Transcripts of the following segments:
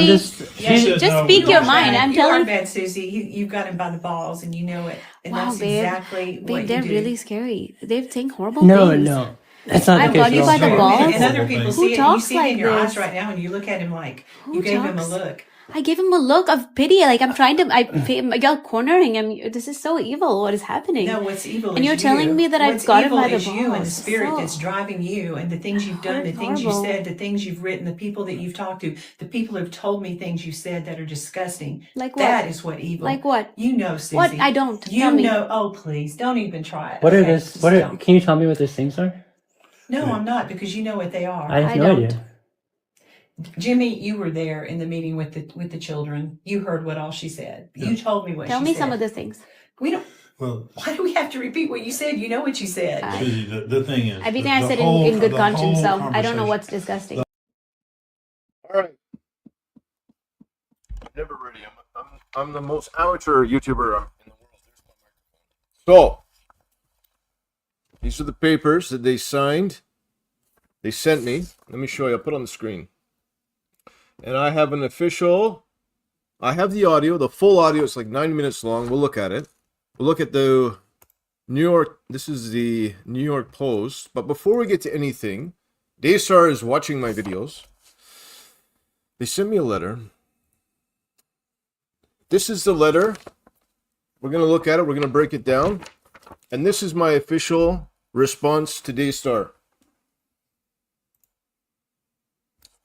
I'm just, Just speak your mind. I'm You are telling. bad, Suzy. You've got him by the balls, and you know it. And Wow, that's babe. exactly what Babe, you they're do. really scary. They're saying horrible no, things. no. That's not I've the case got you at by all. the True. balls. And other people Who see it. You talks see it in like your eyes this? right now, and you look at him like Who you gave him a talks? look. I gave him a look of pity. Like I'm trying to. Y'all cornering him. This is so evil. What is happening? No, what's evil And is you're telling you. me that I've What's got him evil by the is you and the balls. spirit So that's driving you, and the things you've done, the things you horrible. said, the things you've written, the people that you've talked to, the people who've told me things you said that are disgusting. Like what? That is what evil. Like what? You know, Suzy. What? I don't. You Tell me. know. Oh, please, don't even try it. What are Okay, this? just What are? don't. Can you tell me what these things are? No, I'm not, because you know what they are. I have I no don't. idea. Jimmy, you were there in the meeting with the children. You heard what all she said. You told me what Tell she me said. some of the things. We don't. Well, Why do we have to repeat what you said? You know what you said. Suzy, the thing is, Everything the I said whole- in good the conscience, whole so I don't know conversation- what's disgusting. All right. Never ready. I'm the most amateur YouTuber in the world. So, these are the papers that they signed. They sent me. Let me show you. I'll put it on the screen. And I have an official. I have the audio, the full audio. It's like 90 minutes long. We'll look at it. We'll look at the New York. This is the New York Post. But before we get to anything, Daystar is watching my videos. They sent me a letter. This is the letter. We're going to look at it. We're going to break it down. And this is my official response to Daystar.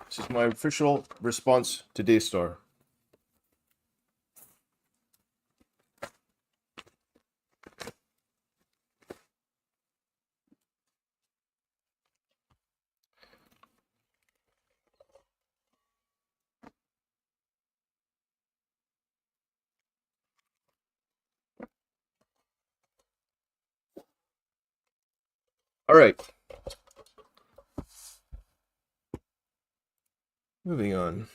This is my official response to Daystar. All right. Moving on.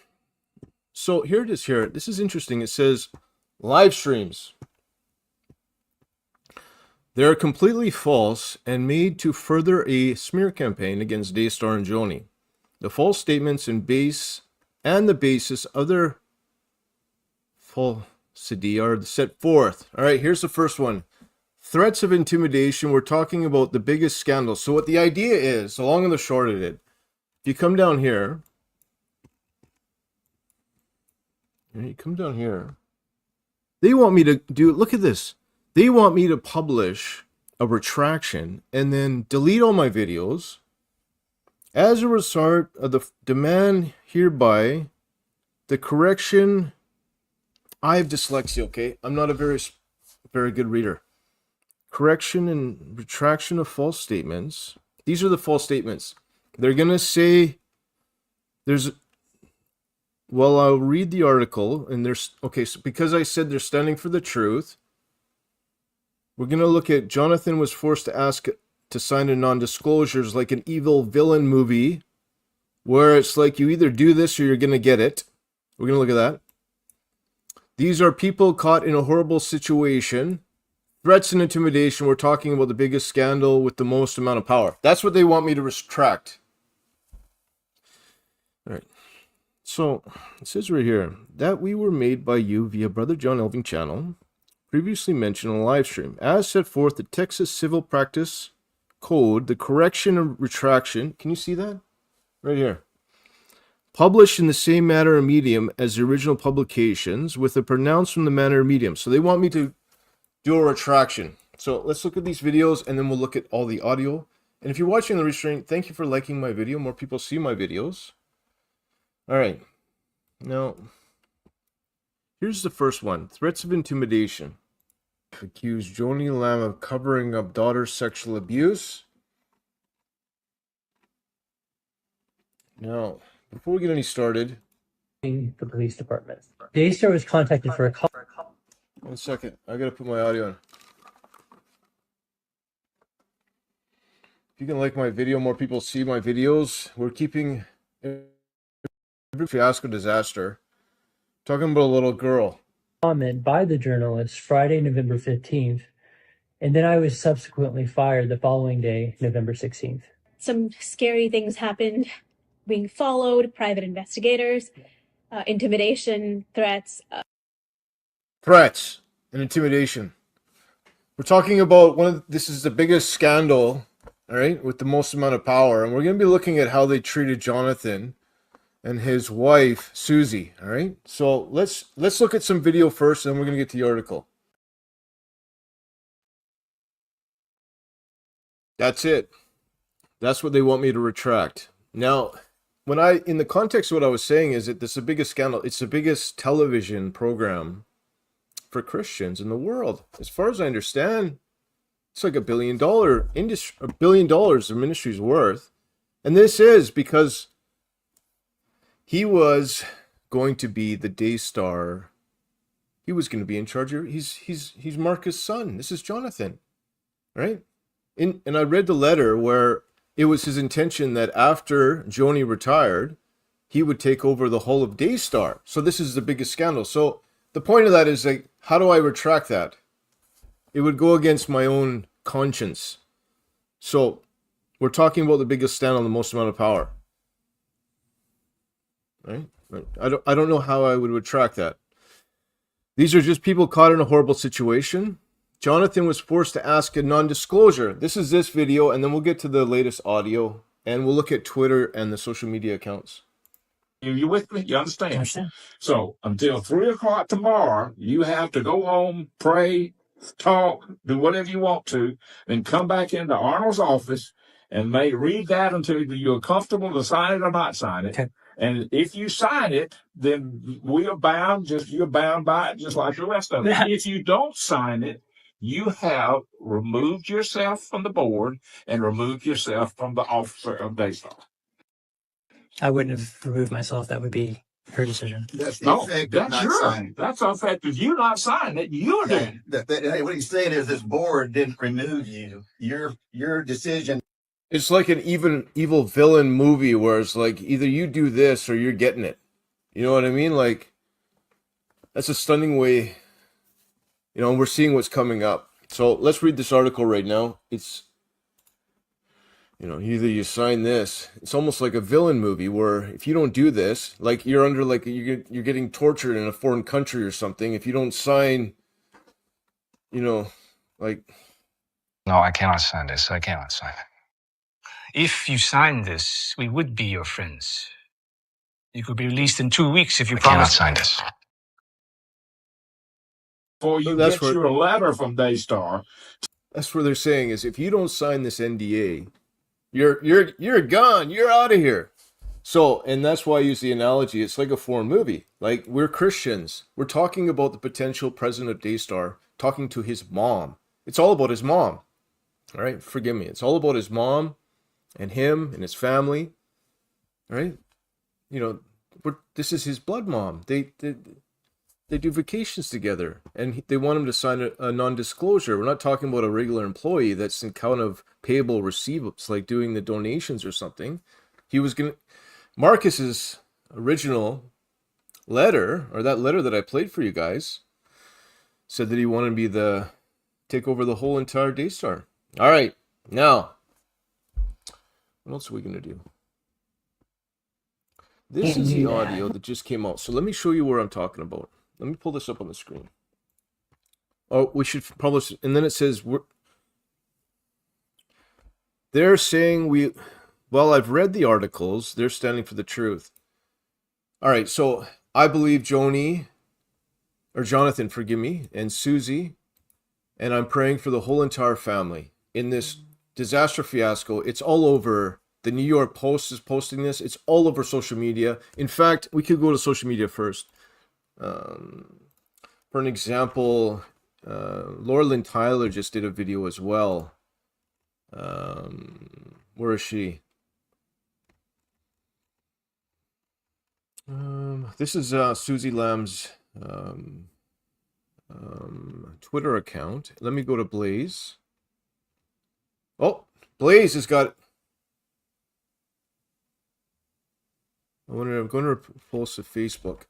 So here it is here. This is interesting. It says live streams. They're completely false and made to further a smear campaign against Daystar and Joni. The false statements and the basis of their falsity are set forth. All right, here's the first one. Threats of intimidation. We're talking about the biggest scandal. So what the idea is, the long and the short of it, if you come down here, they want me to do, look at this. They want me to publish a retraction and then delete all my videos. As a result of the demand hereby, the correction, I have dyslexia, okay? I'm not a very good reader. Correction and retraction of false statements. These are the false statements. They're going to say well, I'll read the article, and okay, so because I said they're standing for the truth, we're going to look at Jonathan was forced to ask to sign a non-disclosures like an evil villain movie, where it's like you either do this or you're going to get it. We're going to look at that. These are people caught in a horrible situation. Threats and intimidation. We're talking about the biggest scandal with the most amount of power. That's what they want me to retract. All right. So it says right here that we were made by you via Brother John Elving channel, previously mentioned on a live stream, as set forth the Texas Civil Practice Code, the correction and retraction. Can you see that? Right here. Published in the same manner and medium as the original publications with a pronounced from the manner and medium. So they want me to do a retraction. So let's look at these videos and then we'll look at all the audio. And if you're watching the restraint, thank you for liking my video. More people see my videos. All right. Now, here's the first one. Threats of intimidation. Accuse Joni Lamb of covering up daughter's sexual abuse. Now, before we get any started, The police department. Daystar was contacted for a call. 1 second. I gotta put my audio on. If you can like my video, more people see my videos. We're keeping every fiasco disaster. Talking about a little girl. Comment by the journalist Friday, November 15th, and then I was subsequently fired the following day, November 16th. Some scary things happened. Being followed, private investigators. intimidation, threats. Threats and intimidation. We're talking about this is the biggest scandal, all right, with the most amount of power. And we're going to be looking at how they treated Jonathan and his wife, Suzy, all right? So let's look at some video first, and then we're going to get to the article. That's it. That's what they want me to retract. Now, in the context of what I was saying is that this is the biggest scandal. It's the biggest television program for Christians in the world. As far as I understand, it's like $1 billion industry, $1 billion the ministry's worth. And this is because he was going to be the Daystar. He was going to be in charge of, he's Marcus' son. This is Jonathan, right? And I read the letter where it was his intention that after Joni retired, he would take over the whole of Daystar. So this is the biggest scandal. So the point of that is, like, how do I retract that? It would go against my own conscience. So we're talking about the biggest scandal, the most amount of power. Right? I don't know how I would retract that. These are just people caught in a horrible situation. Jonathan was forced to ask a non-disclosure. This is this video, and then we'll get to the latest audio, and we'll look at Twitter and the social media accounts. You with me? You understand? I understand. So until 3 o'clock tomorrow, you have to go home, pray, talk, do whatever you want to, then come back into Arnold's office and read that until you're comfortable to sign it or not sign it. Okay. And if you sign it, then you're bound by it, just like the rest of it. If you don't sign it, you have removed yourself from the board and removed yourself from the officer of Daystar. I wouldn't have removed myself. That would be her decision. That's not yours. signing. That's effective. You not signing it. You're doing it. Hey, what he's saying is this board didn't remove you. Your decision. It's like an evil villain movie where it's like either you do this or you're getting it. You know what I mean? Like, that's a stunning way. You know, we're seeing what's coming up. So let's read this article right now. It's, you know, either you sign this. It's almost like a villain movie where if you don't do this, like you're under, like you're getting tortured in a foreign country or something. If you don't sign, you know, like. No, I cannot sign this. I cannot sign it. If you sign this, we would be your friends. You could be released in 2 weeks if you promise. I cannot sign this. Before you get your letter from Daystar. That's what they're saying is if you don't sign this NDA, you're gone. You're out of here. So, and that's why I use the analogy. It's like a foreign movie. Like, we're Christians. We're talking about the potential president of Daystar talking to his mom. It's all about his mom. All right? Forgive me. It's all about his mom and him and his family. All right? You know, this is his blood mom. They do vacations together, and they want him to sign a non-disclosure. We're not talking about a regular employee that's in count of payable receivables, like doing the donations or something. Marcus's original letter, or that letter that I played for you guys, said that he wanted me to take over the whole entire Daystar. All right, now, what else are we going to do? This is the audio that just came out. So let me show you where I'm talking about. Let me pull this up on the screen. Oh, we should publish, and then it says they're saying well, I've read the articles. They're standing for the truth. All right, so I believe Jonathan, forgive me, and Suzy, and I'm praying for the whole entire family in this disaster fiasco. It's all over. The New York Post is posting this. It's all over social media. In fact, we could go to social media first. For an example, Laura Lynn Tyler just did a video as well. Where is she? This is Suzy Lamb's Twitter account. Let me go to Blaze. Oh, Blaze has got. I'm going to post to Facebook.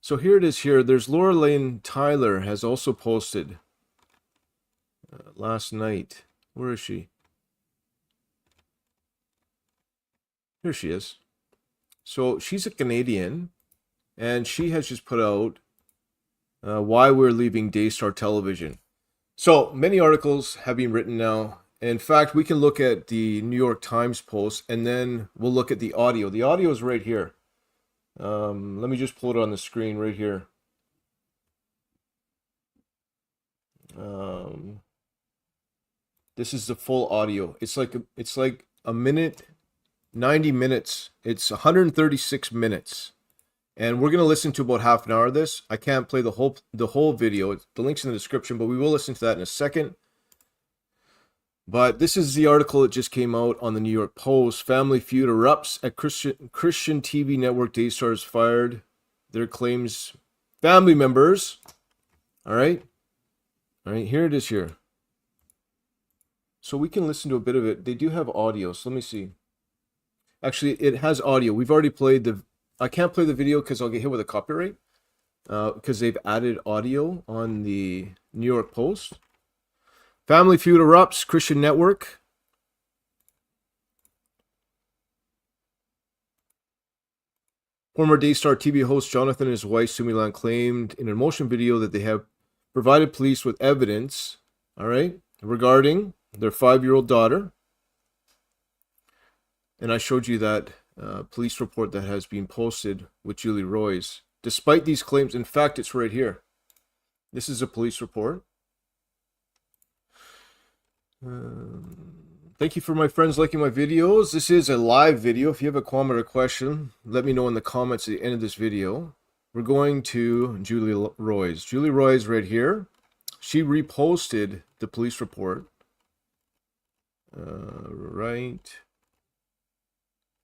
So here it is here. There's Laura Lynn Tyler has also posted last night. Where is she? Here she is. So she's a Canadian. and she has just put out why we're leaving Daystar Television. So many articles have been written now. In fact, we can look at the New York Times post, and then we'll look at the audio. The audio is right here. Let me just pull it on the screen right here. This is the full audio. It's like a minute, 90 minutes. It's 136 minutes. And we're going to listen to about half an hour of this. I can't play the whole video. The link's in the description, but we will listen to that in a second. But this is the article that just came out on the New York Post. Family feud erupts at Christian TV network. Daystar is fired. Their claims family members. All right, here it is here. So we can listen to a bit of it. They do have audio, so let me see. Actually, it has audio. We've already played the... I can't play the video because I'll get hit with a copyright. Because they've added audio on the New York Post. Family feud erupts, Christian network. Former Daystar TV host Jonathan and his wife Suzy Lamb claimed in a motion video that they have provided police with evidence, all right, regarding their 5-year-old daughter. And I showed you that police report that has been posted with Julie Roy's. Despite these claims, in fact, it's right here. This is a police report. Thank you for my friends liking my videos. This is a live video. If you have a comment or question, let me know in the comments at the end of this video. We're going to Julie Roy's. Julie Roy's right here. She reposted the police report. Right.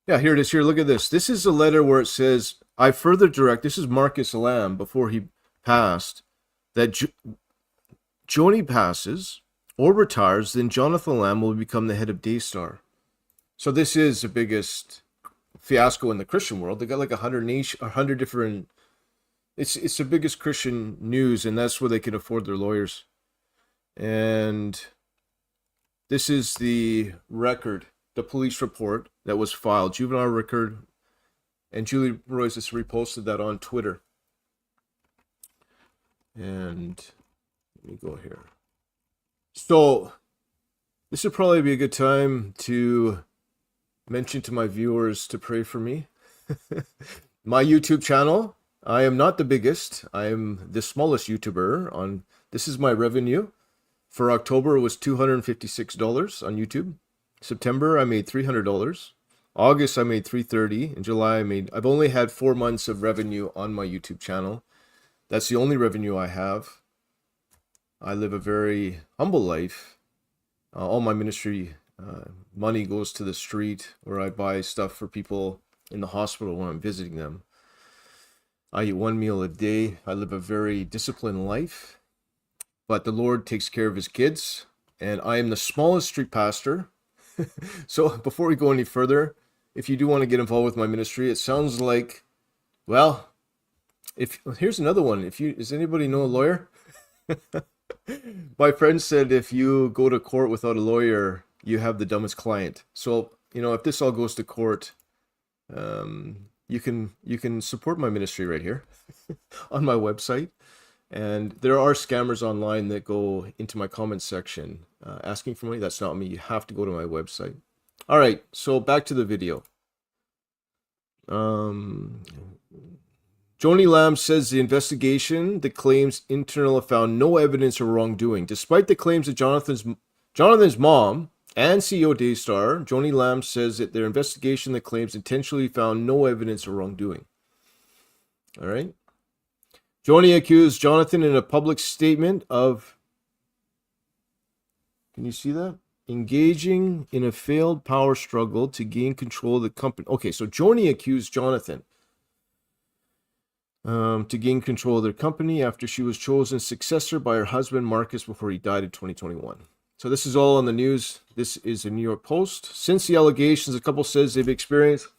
Yeah, here it is here. Look at this. This is a letter where it says, I further direct, this is Marcus Lamb before he passed, that Joni passes or retires, then Jonathan Lamb will become the head of Daystar. So this is the biggest fiasco in the Christian world. They got like 100 different... It's the biggest Christian news, and that's where they can afford their lawyers. And this is the record, the police report that was filed, juvenile record, and Julie Royce just reposted that on Twitter. And let me go here. So this would probably be a good time to mention to my viewers to pray for me. My YouTube channel, I am not the biggest. I am the smallest YouTuber on, this is my revenue. For October, it was $256 on YouTube. September, I made $300. August, I made $330. In July, I've only had 4 months of revenue on my YouTube channel. That's the only revenue I have. I live a very humble life. All my ministry money goes to the street where I buy stuff for people in the hospital when I'm visiting them. I eat 1 meal a day. I live a very disciplined life. But the Lord takes care of his kids. And I am the smallest street pastor. So before we go any further, if you do want to get involved with my ministry, it sounds like, well, here's another one. Does anybody know a lawyer? My friend said if you go to court without a lawyer, you have the dumbest client. So, if this all goes to court, you can support my ministry right here on my website. And there are scammers online that go into my comment section asking for money. That's not me. You have to go to my website. All right, so back to the video. Joni Lamb says the investigation, the claims internal have found no evidence of wrongdoing. Despite the claims of Jonathan's mom and CEO Daystar, Joni Lamb says that their investigation, the claims intentionally found no evidence of wrongdoing. All right. Joni accused Jonathan in a public statement of, can you see that? Engaging in a failed power struggle to gain control of the company. Okay, so Joni accused Jonathan to gain control of their company after she was chosen successor by her husband Marcus before he died in 2021. So this is all on the news. This is a New York Post. Since the allegations, the couple says they've experienced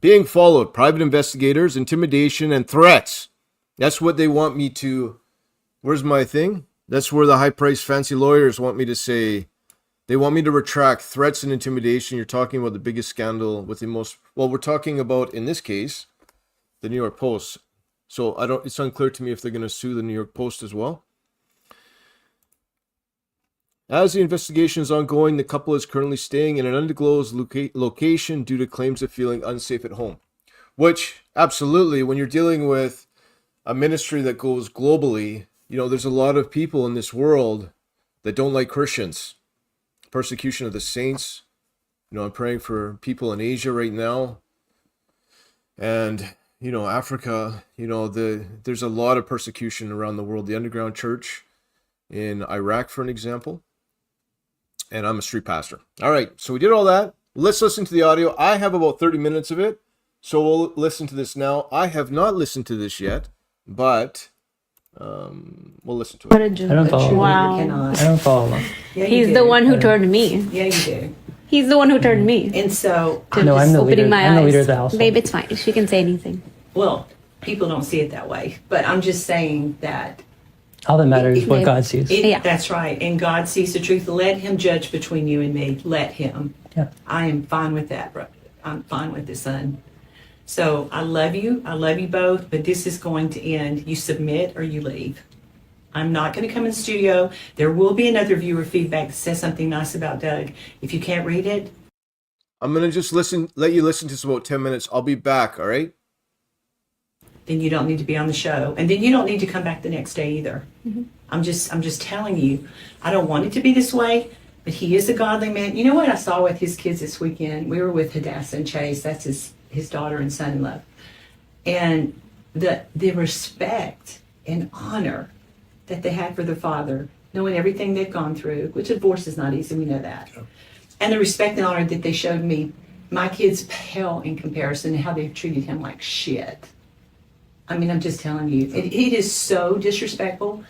being followed, private investigators, intimidation, and threats. That's what they want me to... Where's my thing? That's where the high-priced fancy lawyers want me to say... They want me to retract threats and intimidation. You're talking about the biggest scandal with the most... Well, we're talking about, in this case, the New York Post. So it's unclear to me if they're going to sue the New York Post as well. As the investigation is ongoing, the couple is currently staying in an undisclosed location due to claims of feeling unsafe at home. Which, absolutely, when you're dealing with a ministry that goes globally, there's a lot of people in this world that don't like Christians. Persecution of the saints. I'm praying for people in Asia right now. And, Africa, there's a lot of persecution around the world. The underground church in Iraq, for an example. And I'm a street pastor. All right, so we did all that. Let's listen to the audio. I have about 30 minutes of it, so we'll listen to this now. I have not listened to this yet, but we'll listen to it. I don't follow. Wow. I don't follow them. Yeah, you He's do. the one who turned me. Yeah, you do. He's the one who turned me. And so, No, I'm the leader. Opening my I'm the eyes. leader of the household. Babe, it's fine. She can say anything. well, people don't see it that way, but I'm just saying that All that matters is what Babe. God sees. Yeah. that's right. And God sees the truth. Let him judge between you and me. Let him. Yeah. I am fine with that, bro. I'm fine with it, son. So I love you. I love you both, but this is going to end. You submit or you leave. I'm not going to come in the studio. There will be another viewer feedback that says something nice about Doug. If you can't read it, I'm going to just let you listen to this about 10 minutes. I'll be back, all right? then you don't need to be on the show. And then you don't need to come back the next day either. I'm just telling you, I don't want it to be this way, but he is a godly man. You know what I saw with his kids this weekend? We were with Hadassah and Chase. That's his daughter and son-in-law. And the respect and honor that they had for their father, knowing everything they've gone through, which divorce is not easy, we know that. Yeah. And the respect and honor that they showed me, my kids pale in comparison to how they've treated him like shit. I mean, I'm just telling you, it is so disrespectful.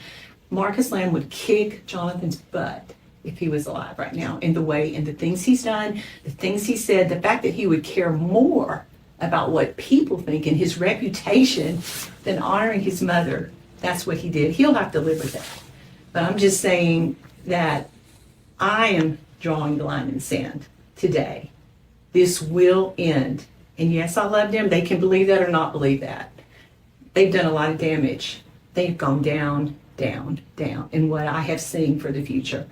Marcus Lamb would kick Jonathan's butt if he was alive right now, in the way and the things he's done, the things he said, the fact that he would care more about what people think and his reputation than honoring his mother. That's what he did. He'll have to live with that. But I'm just saying that I am drawing the line in the sand today. This will end. And yes, I love them. They can believe that or not believe that. They've done a lot of damage. They've gone down, down, down in what I have seen for the future.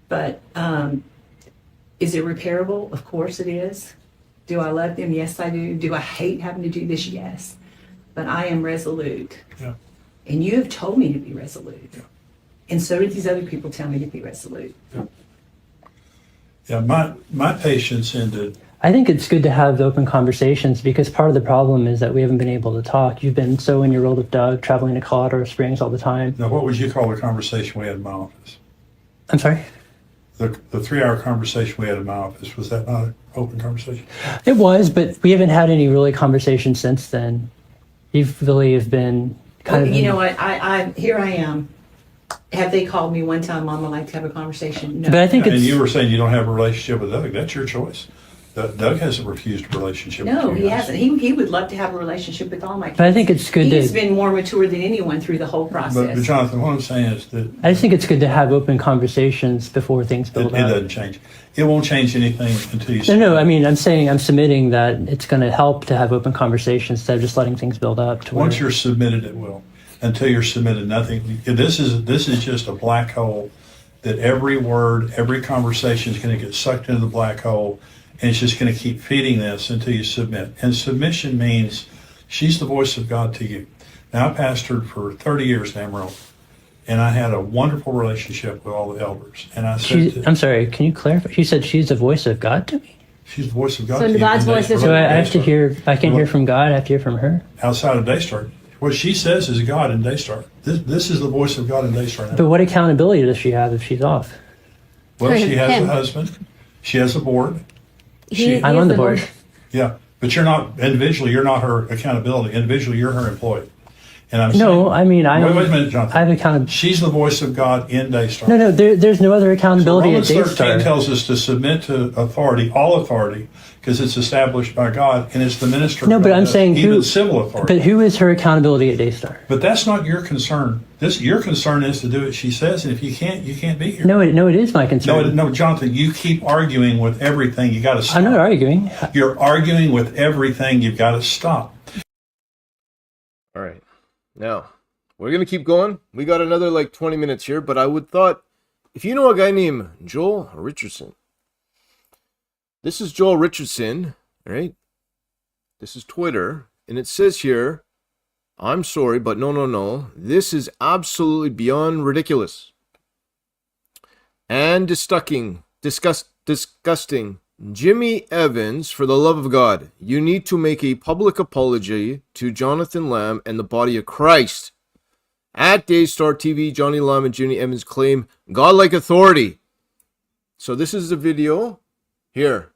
But is it repairable? Of course it is. Do I love them? Yes, I do. Do I hate having to do this? Yes. But I am resolute. Yeah. And you have told me to be resolute. Yeah. And so did these other people tell me to be resolute. Yeah, my patience ended. I think it's good to have open conversations because part of the problem is that we haven't been able to talk. You've been so in your role with Doug, traveling to Colorado Springs all the time. Now, what would you call the conversation we had in my office? I'm sorry? The 3-hour conversation we had in my office, was that not an open conversation? It was, but we haven't had any really conversations since then. You really have been kind of... You know what? I here I am. Have they called me one time, Mom, I'd like to have a conversation? No. But I think And it's... you were saying you don't have a relationship with Doug. That's your choice. Doug hasn't refused a relationship No, with you he guys. hasn't. He would love to have a relationship with all my kids. But I think it's good He's to... been more mature than anyone through the whole But process. Jonathan, what I'm saying is that I just think it's good to have open conversations before things it build up. doesn't change. It won't change anything until you... No, I mean, I'm submitting that it's going to help to have open conversations instead of just letting things build up. To Once where, you're submitted, it will. Until you're submitted, nothing. This is just a black hole that every word, every conversation is going to get sucked into the black hole, and it's just going to keep feeding this until you submit. And submission means she's the voice of God to you. Now, I pastored for 30 years in Amarillo, and I had a wonderful relationship with all the elders. And I said, I'm sorry, can you clarify? You said she's the voice of God to me? she's the voice of God So to you. God's And voice that's is- So I related to have to Daystar. hear, I can't hear from God, I have to hear from her. Outside of Daystar. What she says is God in Daystar. This is the voice of God in Daystar now. But what accountability does she have if she's off? Well, For she has him. a husband. She has a board. I'm on the board. Yeah, but you're not individually. You're not her accountability. Individually, you're her employee. And I'm No, saying, I mean, I wait a minute, Jonathan. I have accountability. She's the voice of God in Daystar. No, there's no other So accountability Romans at 13 Daystar. tells us to submit to authority, all authority, because it's established by God, and it's the minister. No, but I'm saying even who- civil authority. But who is her accountability at Daystar? But that's not your concern. Your concern is to do what she says, and if you can't, you can't be here. No, it is my concern. No, Jonathan, you keep arguing with everything. You got to stop. I'm not arguing. You're arguing with everything. You've got to stop. All right. Now, we're going to keep going. We got another like 20 minutes here, but I would thought, if you know a guy named Joel Richardson, this is Joel Richardson, right? This is Twitter, and it says here, I'm sorry, but no. This is absolutely beyond ridiculous and disgusting. Jimmy Evans, for the love of God, you need to make a public apology to Jonathan Lamb and the body of Christ. At Daystar TV, Joni Lamb and Jimmy Evans claim godlike authority. So this is the video here.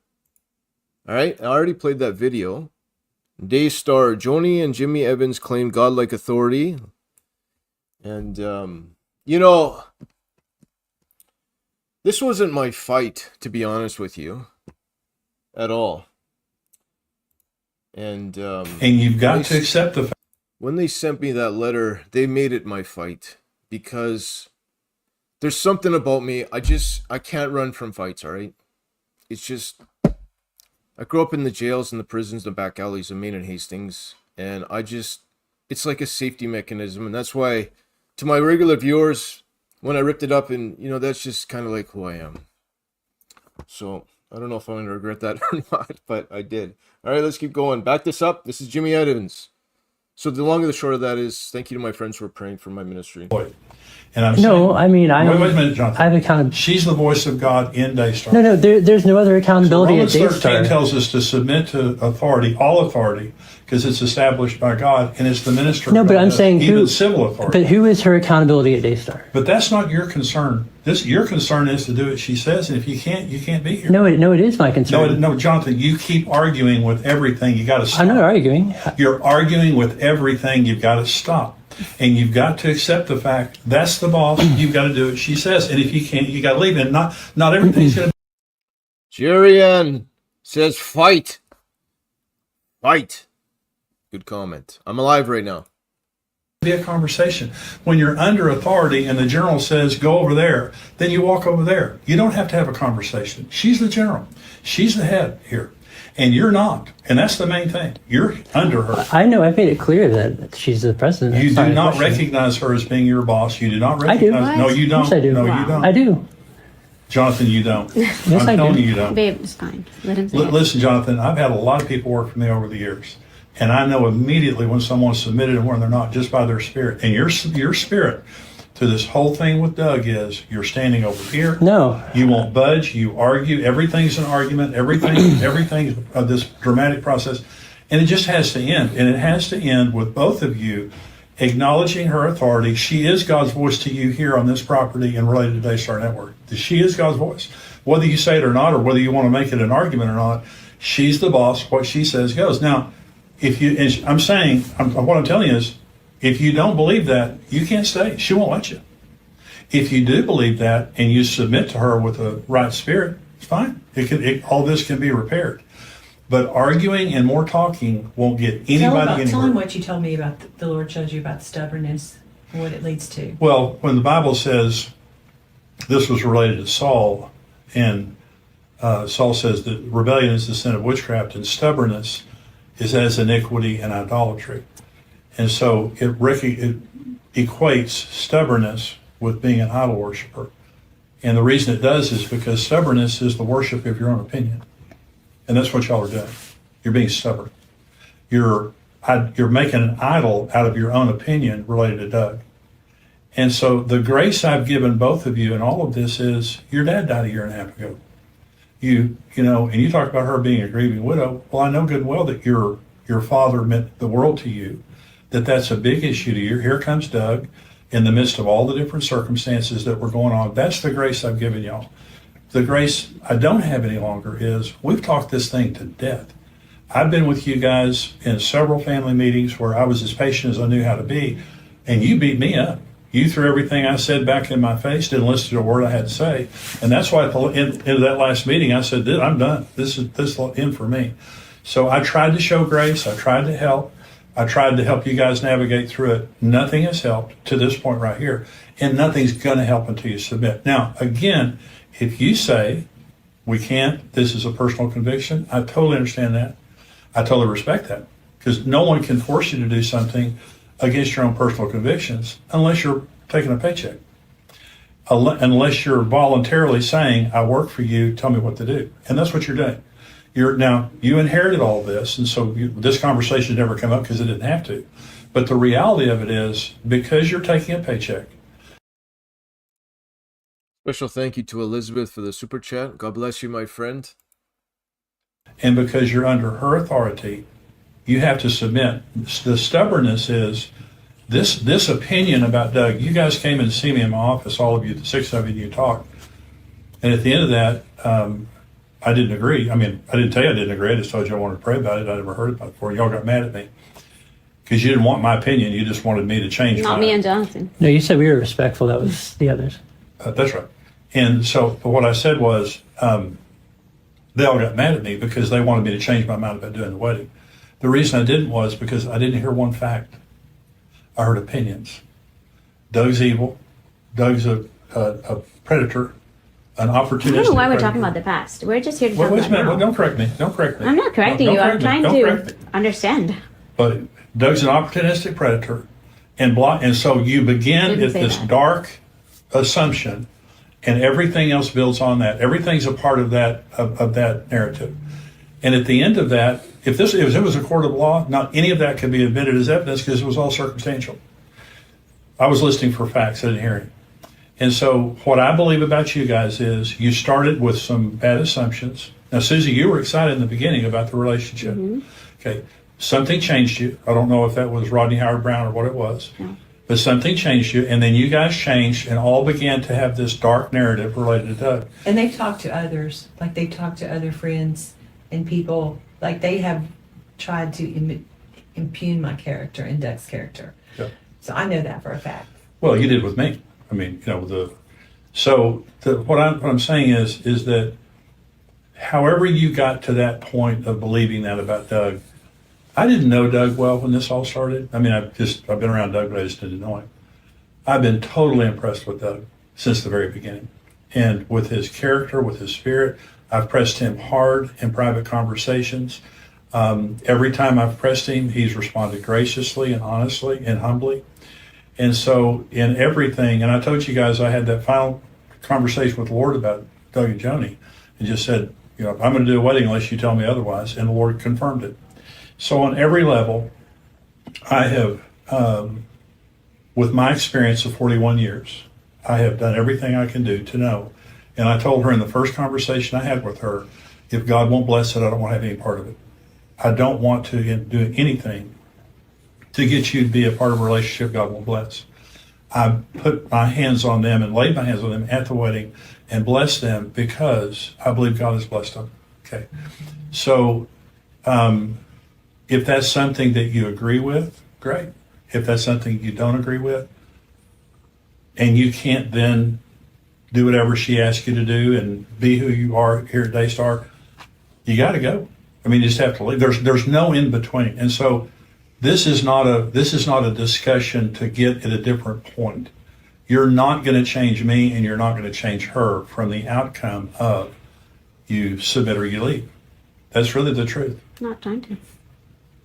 All right, I already played that video. Daystar, Joni and Jimmy Evans claim godlike authority. And, you know, this wasn't my fight, to be honest with you, at all. And you've got to accept the fact. When they sent me that letter, they made it my fight, because there's something about me. I can't run from fights, all right? It's just, I grew up in the jails and the prisons, the back alleys of Maine and Hastings, and it's like a safety mechanism. And that's why, to my regular viewers, when I ripped it up, and, you know, that's just kind of like who I am. So, I don't know if I'm going to regret that or not, but I did. All right, let's keep going. Back this up. This is Jimmy Evans. So the long and the short of that is, thank you to my friends who are praying for my ministry. And I'm No, saying, I mean, wait a minute, Jonathan. I have accountability. She's the voice of God in Daystar. No, there's no other accountability Romans at 13 Daystar. tells us to submit to authority, all authority, because it's established by God, and it's the minister. No, but I'm saying even who, civil authority. but who is her accountability at Daystar? But that's not your concern. Your concern is to do what she says, and if you can't be here. No, it is my concern. No, Jonathan, you keep arguing with everything. You got to stop. I'm not arguing. You're arguing with everything. You've got to stop. And you've got to accept the fact that's the boss. You've got to do what she says. And if you can't, you got to leave. And not everything's going to Jerry Ann says fight. Fight. Good comment. I'm alive right now. be a conversation. When you're under authority and the general says, go over there, then you walk over there. You don't have to have a conversation. She's the general. She's the head here. And you're not. And that's the main thing. You're under her. I know. I've made it clear that she's the president. You That's do a not question. recognize her as being your boss. You do not I do. recognize. No, you don't. Yes, I do. No, Wow. you don't. I do. Jonathan, you don't. Yes, I'm I telling do. you don't. Babe, it's fine. Let him say it. Listen, Jonathan, I've had a lot of people work for me over the years. And I know immediately when someone's submitted and when they're not, just by their spirit. And your spirit to this whole thing with Doug is you're standing over here. No. You won't budge. You argue. Everything's an argument. Everything's this dramatic process. And it just has to end. And it has to end with both of you acknowledging her authority. She is God's voice to you here on this property and related to Daystar Network. She is God's voice. Whether you say it or not, or whether you want to make it an argument or not, she's the boss. What she says goes. Now, if you, and I'm saying, what I'm telling you is, if you don't believe that, you can't stay. She won't let you. If you do believe that and you submit to her with the right spirit, it's fine. All this can be repaired. But arguing and more talking won't get anybody Tell him anywhere. what you told me about the Lord showed you about the stubbornness and what it leads to. Well, when the Bible says this was related to Saul, and Saul says that rebellion is the sin of witchcraft and stubbornness is as iniquity and idolatry. And so it equates stubbornness with being an idol worshiper. And the reason it does is because stubbornness is the worship of your own opinion. And that's what y'all are doing. You're being stubborn. You're making an idol out of your own opinion related to Doug. And so the grace I've given both of you in all of this is your dad died a year and a half ago. You know, and you talk about her being a grieving widow. Well, I know good and well that your father meant the world to you, that's a big issue to you. Here comes Doug in the midst of all the different circumstances that were going on. That's the grace I've given y'all. The grace I don't have any longer is we've talked this thing to death. I've been with you guys in several family meetings where I was as patient as I knew how to be, and you beat me up. You threw everything I said back in my face, didn't listen to a word I had to say. And that's why at the end of that last meeting, I said, I'm done. This is in for me. So I tried to show grace. I tried to help. I tried to help you guys navigate through it. Nothing has helped to this point right here. And nothing's going to help until you submit. Now, again, if you say, we can't, this is a personal conviction, I totally understand that. I totally respect that. Because no one can force you to do something against your own personal convictions unless you're taking a paycheck. Unless you're voluntarily saying, I work for you, tell me what to do. And that's what you're doing. You inherited all this, and so this conversation never come up because it didn't have to. But the reality of it is, because you're taking a paycheck. Special thank you to Elizabeth for the super chat. God bless you, my friend. And because you're under her authority, you have to submit. The stubbornness is this opinion about Doug. You guys came in to see me in my office, all of you, the 6 of you talked. And at the end of that, I didn't agree. I mean, I didn't tell you I didn't agree. I just told you I wanted to pray about it. I never heard about it before. Y'all got mad at me because you didn't want my opinion. You just wanted me to change Not mine. me and Jonathan. No, you said we were respectful. That was the others. That's right. And so what I said was they all got mad at me because they wanted me to change my mind about doing the wedding. The reason I didn't was because I didn't hear one fact. I heard opinions. Doug's evil. Doug's a predator, an opportunistic I don't know why we're predator. talking about the past. We're just here to Wait talk a about minute. now. Well, don't correct me. Don't correct me. I'm not correcting Don't you. I'm correct me. trying Don't correct to me. understand. But Doug's an opportunistic predator, and so you begin Didn't at say this that. dark assumption, and everything else builds on that. Everything's a part of that of that narrative. And at the end of that, if it was a court of law, not any of that could be admitted as evidence because it was all circumstantial. I was listening for facts, I didn't hear it. And so what I believe about you guys is you started with some bad assumptions. Now, Suzy, you were excited in the beginning about the relationship. Mm-hmm. Okay, something changed you. I don't know if that was Rodney Howard Brown or what it was. No. But something changed you, and then you guys changed and all began to have this dark narrative related to Doug. And they've talked to others, like they've talked to other friends and people, like they have tried to impugn my character and Doug's character. Yeah. So I know that for a fact. Well, you did with me. I mean, you know, what I'm saying is that however you got to that point of believing that about Doug, I didn't know Doug well when this all started. I mean, I've been around Doug, but I just didn't know him. I've been totally impressed with Doug since the very beginning, and with his character, with his spirit. I've pressed him hard in private conversations. Every time I've pressed him, he's responded graciously and honestly and humbly. And so in everything, and I told you guys I had that final conversation with the Lord about Doug and Joni and just said, you know, I'm going to do a wedding unless you tell me otherwise. And the Lord confirmed it. So on every level, I have, with my experience of 41 years, I have done everything I can do to know. And I told her in the first conversation I had with her, if God won't bless it, I don't want to have any part of it. I don't want to do anything to get you to be a part of a relationship God won't bless. I put my hands on them and laid my hands on them at the wedding and blessed them because I believe God has blessed them. Okay. So if that's something that you agree with, great. If that's something you don't agree with, and you can't then do whatever she asks you to do and be who you are here at Daystar, you got to go. I mean, you just have to leave. There's no in between. And so this is not a discussion to get at a different point. You're not going to change me, and you're not going to change her from the outcome of you submit or you leave. That's really the truth. Not trying to.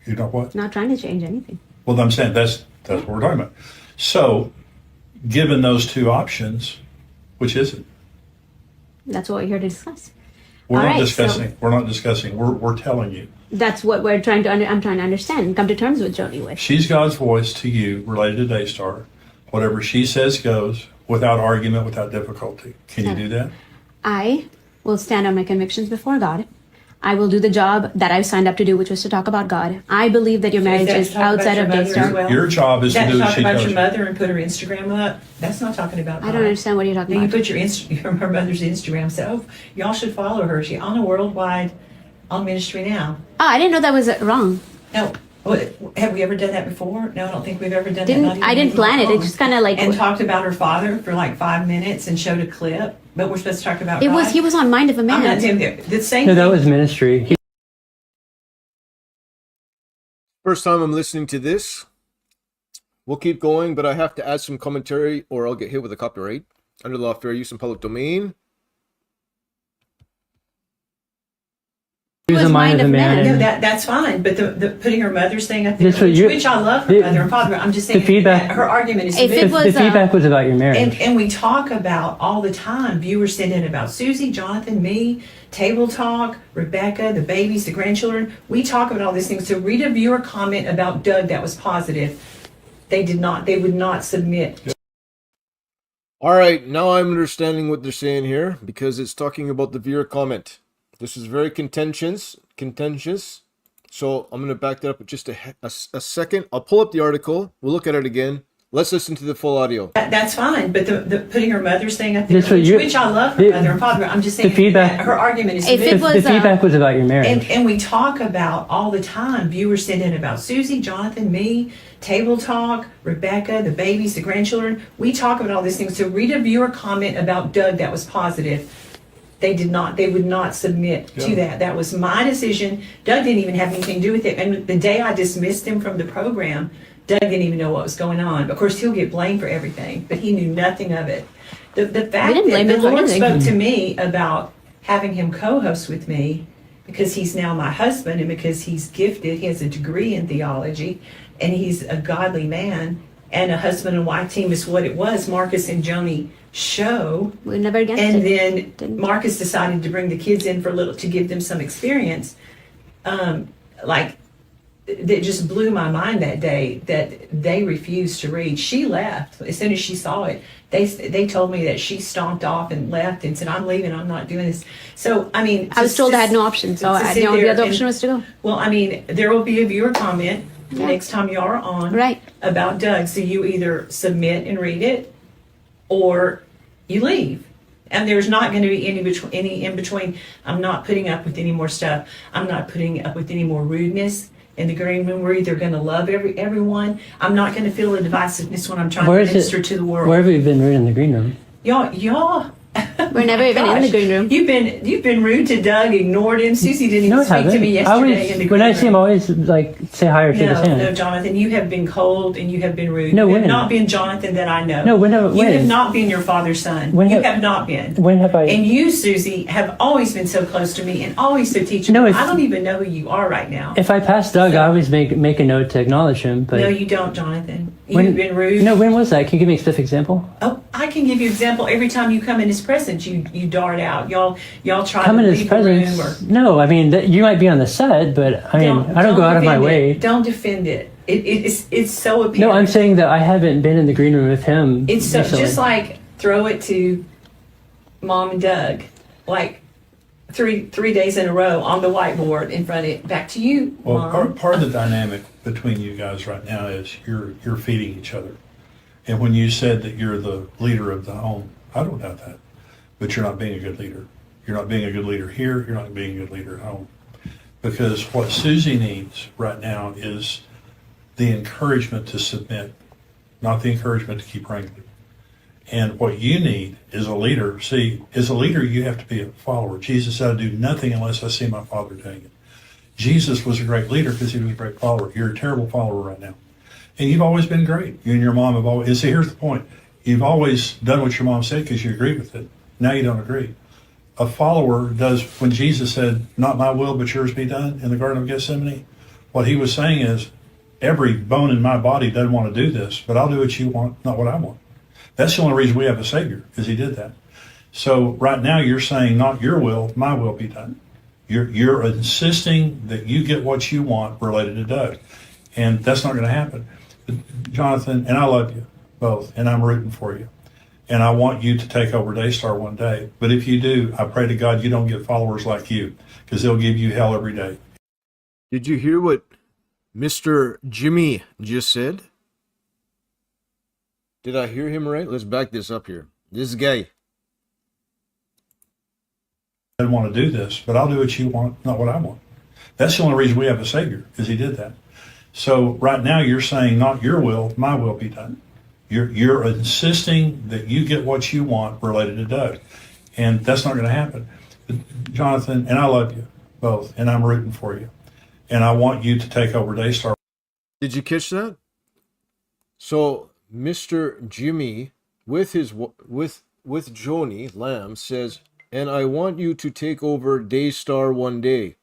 You know what? Not trying to change anything. Well, I'm saying that's what we're talking about. So, given those two options, which is it? That's what we're here to discuss. We're All not right, discussing. We're not discussing. We're telling you. That's what we're trying to. I'm trying to understand and come to terms with Joni with. She's God's voice to you related to Daystar. Whatever she says goes without argument, without difficulty. Can you do that? I will stand on my convictions before God. I will do the job that I signed up to do, which was to talk about God. I believe that your marriage that is talk about outside your of mother Daystar. as well? Your job is to That do what talk she about tells your you. mother and put her Instagram up. That's not talking about God. I don't understand what you're talking Then you about. put her mother's Instagram. Say, oh, y'all should follow her. She's on a worldwide on ministry now. Oh, I didn't know that was wrong. No, have we ever done that before? No, I don't think we've ever done Didn't that. Not I even didn't plan it. It just kind of like and talked about her father for like 5 minutes and showed a clip. But we're supposed to talk about it God. was. He was on Mind of a I'm not Man. doing the same. No, that thing. was ministry. First time I'm listening to this. We'll keep going, but I have to add some commentary or I'll get hit with a copyright. Under the law of fair use in public domain. He was a mind of man. No, that's fine. But the putting her mother's thing up there, That's what you- which I love her mother and father. I'm just saying the feedback- that her argument is If it was, The feedback was about your marriage. and we talk about all the time. Viewers send in about Suzy, Jonathan, me, table talk, Rebecca, the babies, the grandchildren. We talk about all these things. So read a viewer comment about Doug that was positive. They would not submit. All right, now I'm understanding what they're saying here because it's talking about the viewer comment. This is very contentious. So I'm going to back that up just a second. I'll pull up the article. We'll look at it again. Let's listen to the full audio. That's fine. But the putting her mother's thing up there, That's what you- which I love her mother and father. I'm just saying the feedback- that her argument is If it was, The feedback was about your marriage. and we talk about all the time. Viewers send in about Suzy, Jonathan, me, table talk, Rebecca, the babies, the grandchildren. We talk about all these things. So read a viewer comment about Doug that was positive. They would not submit to that. That was my decision. Doug didn't even have anything to do with it. And the day I dismissed him from the program, Doug didn't even know what was going on. Of course, he'll get blamed for everything, but he knew nothing of it. The fact didn't that blame the him for Lord anything. spoke to me about having him co-host with me because he's now my husband and because he's gifted, he has a degree in theology, and he's a godly man, and a husband and wife team is what it was, Marcus and Joni show. We never against And it. then Didn't. Marcus decided to bring the kids in for a little to give them some experience. Like it just blew my mind that day that they refused to read. She left as soon as she saw it. They told me that she stomped off and left and said, "I'm leaving. I'm not doing this." So I mean, I was told I had no option, so to I sit the only there other and- option was to go. Well, I mean, there will be a viewer comment the Yeah. next time you are on Right. about Doug. So you either submit and read it, or you leave. And there's not going to be any in between. I'm not putting up with any more stuff. I'm not putting up with any more rudeness in the green room. We're either going to love everyone. I'm not going to feel the divisiveness when I'm trying Where to is minister it? to the world. Where have you been rude in the green room? Y'all. We're never even in the green room. You've been rude to Doug, ignored him. Susie didn't No, even I speak haven't. to me yesterday in the green When I room. see him, I always like say hi or shake his hand. No, Jonathan, you have been cold and you have been rude. No, you have when? not been Jonathan that I know. No, when? You have not been your father's son. When you have- have not been. When have I? And you, Susie, have always been so close to me and always so teachable. No, if- I don't even know who you are right now. If I pass Doug, I always make a note to acknowledge him. But No, you don't, Jonathan. when, You've been rude. No, when was that? Can you give me a specific example? Oh, I can give you example. Every time you come in his presence, you dart out. Y'all try Come to in his leave the room or presence. No, I mean you might be on the set, but I mean I don't go out of my defend way. it. Don't defend it. It's so apparent. No, I'm saying that I haven't been in the green room with him. It's so, recently. just like throw it to Mom and Doug, like three days in a row on the whiteboard in front of back to you, Well, Mom. part of the dynamic between you guys right now is you're feeding each other. And when you said that you're the leader of the home, I don't doubt that. But you're not being a good leader. You're not being a good leader here. You're not being a good leader at home. Because what Susie needs right now is the encouragement to submit, not the encouragement to keep wrangling. And what you need is a leader. See, as a leader, you have to be a follower. Jesus said, "I do nothing unless I see my Father doing it." Jesus was a great leader because he was a great follower. You're a terrible follower right now. And you've always been great. You and your mom have always, and see, here's the point. You've always done what your mom said because you agree with it. Now you don't agree. A follower does, when Jesus said, "Not my will, but yours be done," in the Garden of Gethsemane, what he was saying is, every bone in my body doesn't want to do this, but I'll do what you want, not what I want. That's the only reason we have a Savior, is he did that. So right now you're saying, not your will, my will be done. You're insisting that you get what you want related to Doug. And that's not going to happen. Jonathan, and I love you both, and I'm rooting for you. And I want you to take over Daystar one day. But if you do, I pray to God you don't get followers like you, because they'll give you hell every day. Did you hear what Mr. Jimmy just said? Did I hear him right? Let's back this up here. This guy. I didn't want to do this, but I'll do what you want, not what I want. That's the only reason we have a Savior, is he did that. So right now you're saying, not your will, my will be done. You're insisting that you get what you want related to Doug. And that's not going to happen. But Jonathan, and I love you both, and I'm rooting for you. And I want you to take over Daystar. Did you catch that? So Mr. Jimmy with Joni Lamb says, "And I want you to take over Daystar one day."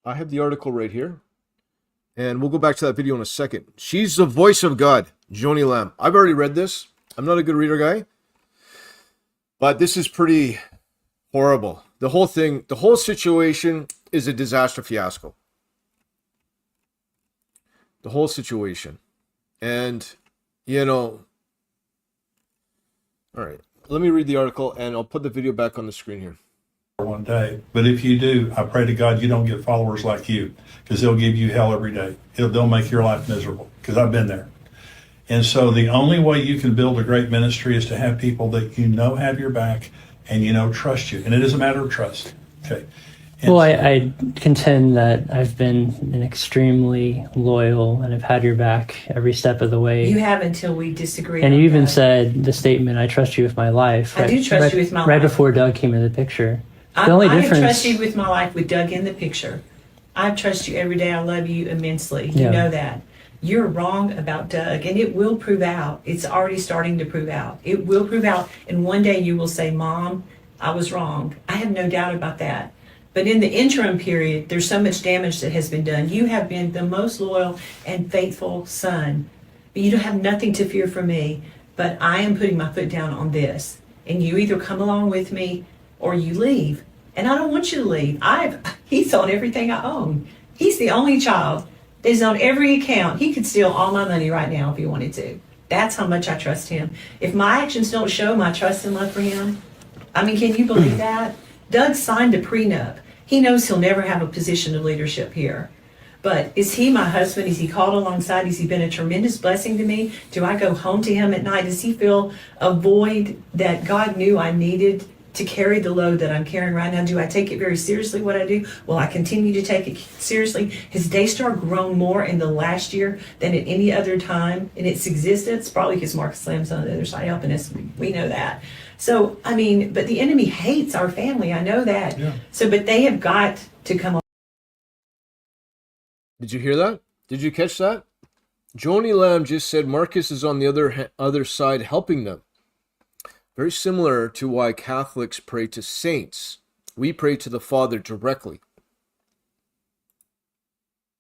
I have the article right here. And we'll go back to that video in a second. She's the voice of God, Joni Lamb. I've already read this. I'm not a good reader guy. But this is pretty horrible. The whole thing, the whole situation is a disaster fiasco. The whole situation. And, you know, all right. Let me read the article and I'll put the video back on the screen here. One day. But if you do, I pray to God you don't get followers like you, because they'll give you hell every day. They'll make your life miserable, because I've been there. And so the only way you can build a great ministry is to have people that you know have your back and you know trust you. And it is a matter of trust. Okay. And Well, I contend that I've been an extremely loyal and I've had your back every step of the way. You have until we disagree. And on you even that. said the statement, I trust you with my life. I do trust you with my Right life. before Doug came in the picture. The I only have difference. trusted you with my life with Doug in the picture. I trust you every day. I love you immensely. You Yeah. know that. You're wrong about Doug, and it will prove out. It's already starting to prove out. It will prove out, and one day you will say, Mom, I was wrong. I have no doubt about that. But in the interim period, there's so much damage that has been done. You have been the most loyal and faithful son. But you don't have nothing to fear from me. But I am putting my foot down on this. And you either come along with me or you leave. And I don't want you to leave. He's on everything I own. He's the only child that is on every account. He could steal all my money right now if he wanted to. That's how much I trust him. If my actions don't show my trust and love for him, I mean, can you believe that? Doug signed a prenup. He knows he'll never have a position of leadership here. But is he my husband? Is he called alongside? Has he been a tremendous blessing to me? Do I go home to him at night? Does he feel a void that God knew I needed to carry the load that I'm carrying right now? Do I take it very seriously, what I do? Will I continue to take it seriously? Has Daystar grown more in the last year than at any other time in its existence? Probably because Marcus Lamb's on the other side helping us. We know that. So, I mean, but the enemy hates our family. I know that. Yeah. So, but they have got to come on. Did you hear that? Did you catch that? Joni Lamb just said Marcus is on the other side helping them. Very similar to why Catholics pray to saints. We pray to the Father directly.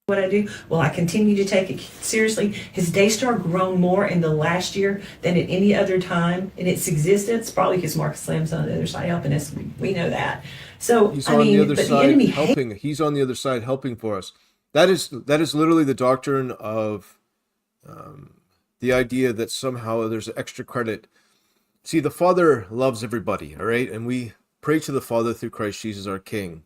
What I do? Will I continue to take it seriously? Has Daystar grown more in the last year than at any other time in its existence? Probably because Marcus Lamb's on the other side helping us. We know that. So, He's I on mean, the other but side the enemy helping. He's on the other side helping for us. That is literally the doctrine of the idea that somehow there's extra credit. See, the Father loves everybody, all right? And we pray to the Father through Christ Jesus our King.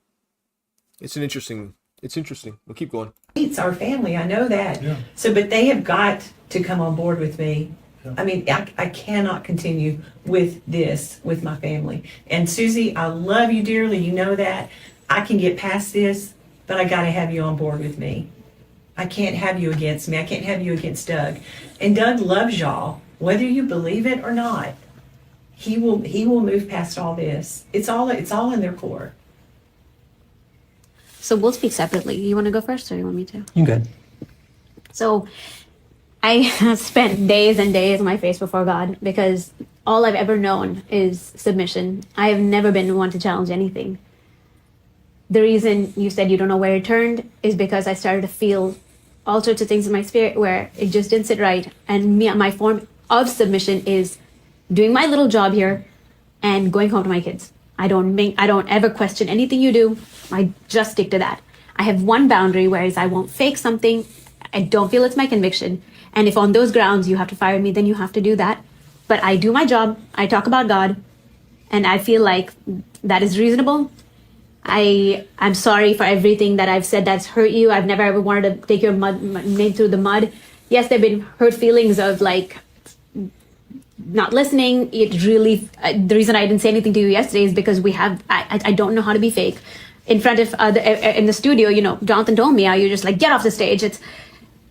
It's interesting. We'll keep going. hates our family. I know that. Yeah. So, but they have got to come on board with me. Yeah. I mean, I cannot continue with this with my family. And Suzy, I love you dearly. You know that. I can get past this, but I got to have you on board with me. I can't have you against me. I can't have you against Doug. And Doug loves y'all, whether you believe it or not. He will move past all this. It's all in their core. So we'll speak separately. You want to go first or you want me to? You good? So I spent days and days on my face before God because all I've ever known is submission. I have never been one to challenge anything. The reason you said you don't know where it turned is because I started to feel all sorts of things in my spirit where it just didn't sit right. And my form of submission is doing my little job here and going home to my kids. I don't ever question anything you do. I just stick to that. I have one boundary, whereas I won't fake something. I don't feel it's my conviction. And if on those grounds you have to fire me, then you have to do that. But I do my job. I talk about God. And I feel like that is reasonable. I'm sorry for everything that I've said that's hurt you. I've never ever wanted to take your name through the mud. Yes, there have been hurt feelings of like not listening. It really, the reason I didn't say anything to you yesterday is because I don't know how to be fake. In front of in the studio, Jonathan told me how you just like get off the stage. It's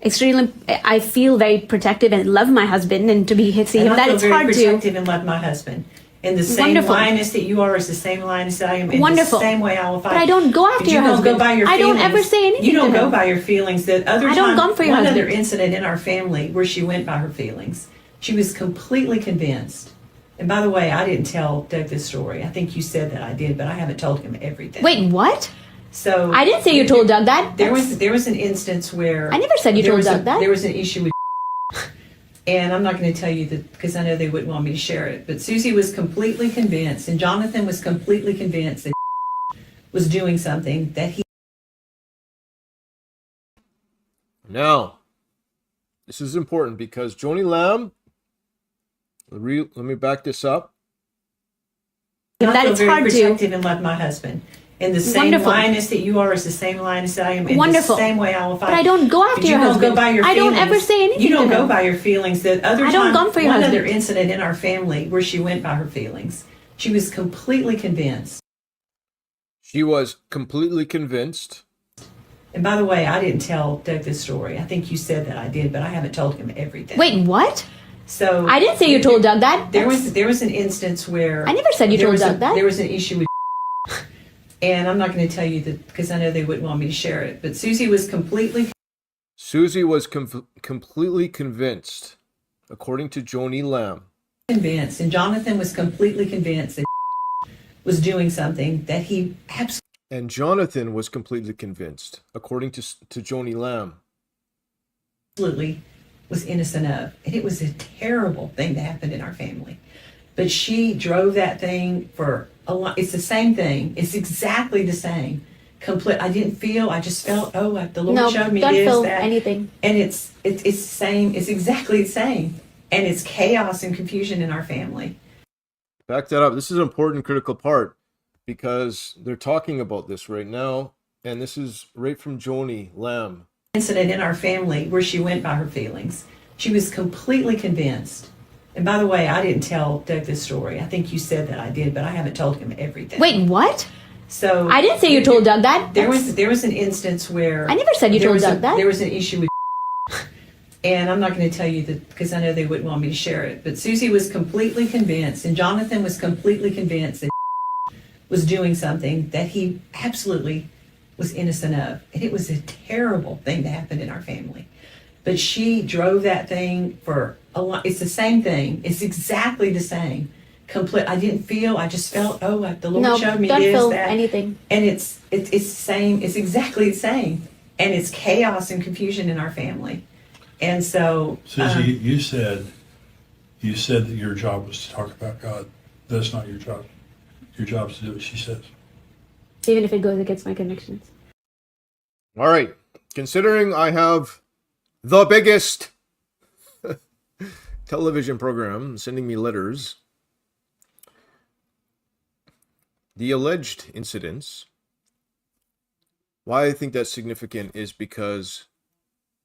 extremely. I feel very protective and love my husband, and to see him that it's hard to. I feel very protective and love my husband. And the same Wonderful. lioness that you are is the same lioness that I am. In Wonderful. the same way I will fight. But I don't go after But your you don't husband. go by your I feelings. don't ever say anything You don't to go him. by your feelings. That other I don't come for your one husband. other incident in our family where she went by her feelings. She was completely convinced. And by the way, I didn't tell Doug this story. I think you said that I did, but I haven't told him everything. Wait, what? So I didn't say you told Doug that. There was an instance where I never said you told Doug that. There was an issue with, and I'm not going to tell you that because I know they wouldn't want me to share it. But Suzy was completely convinced, and Jonathan was completely convinced that was doing something that he. Now, this is important because Joni Lamb, let me back this up. That it's hard to. Protective and love my husband. And the same lioness that you are is the same lioness that I am. Wonderful. The same way I will fight. But I don't go after your husband. Go by your I don't feelings. ever say anything. You don't to go him. by your feelings. That other I don't time, come for your one husband. other incident in our family where she went by her feelings. She was completely convinced. She was completely convinced. And by the way, I didn't tell Doug this story. I think you said that I did, but I haven't told him everything. Wait, what? So I didn't say you told Doug that. There was an instance where I never said you told Doug that. There was an issue with. And I'm not going to tell you that because I know they wouldn't want me to share it. But Suzy was completely completely convinced, according to Joni Lamb. Convinced, and Jonathan was completely convinced that was doing something that he absolutely. And Jonathan was completely convinced, according to Joni Lamb. Absolutely was innocent of. And it was a terrible thing that happened in our family. But she drove that thing for a lot. It's the same thing. It's exactly the same. I didn't feel, I just felt, the Lord showed me don't this, feel that. anything. And it's the same. It's exactly the same. And it's chaos and confusion in our family. Back that up. This is an important critical part because they're talking about this right now. And this is right from Joni Lamb. Incident in our family where she went by her feelings. She was completely convinced. And by the way, I didn't tell Doug this story. I think you said that I did, but I haven't told him everything. Wait, what? So I didn't say you told Doug that. There was an instance where I never said you told Doug that. There was an issue with, and I'm not going to tell you that because I know they wouldn't want me to share it. But Suzy was completely convinced, and Jonathan was completely convinced that was doing something that he absolutely was innocent of. And it was a terrible thing that happened in our family. But she drove that thing for a lot. It's the same thing. It's exactly the same. I didn't feel, I just felt, the Lord showed me don't this, feel that. anything. And it's the same. It's exactly the same. And it's chaos and confusion in our family. And so, Suzy, you said that your job was to talk about God. That's not your job. Your job is to do what she says. Even if it goes against my convictions. All right. Considering I have the biggest television program sending me letters, the alleged incidents, why I think that's significant is because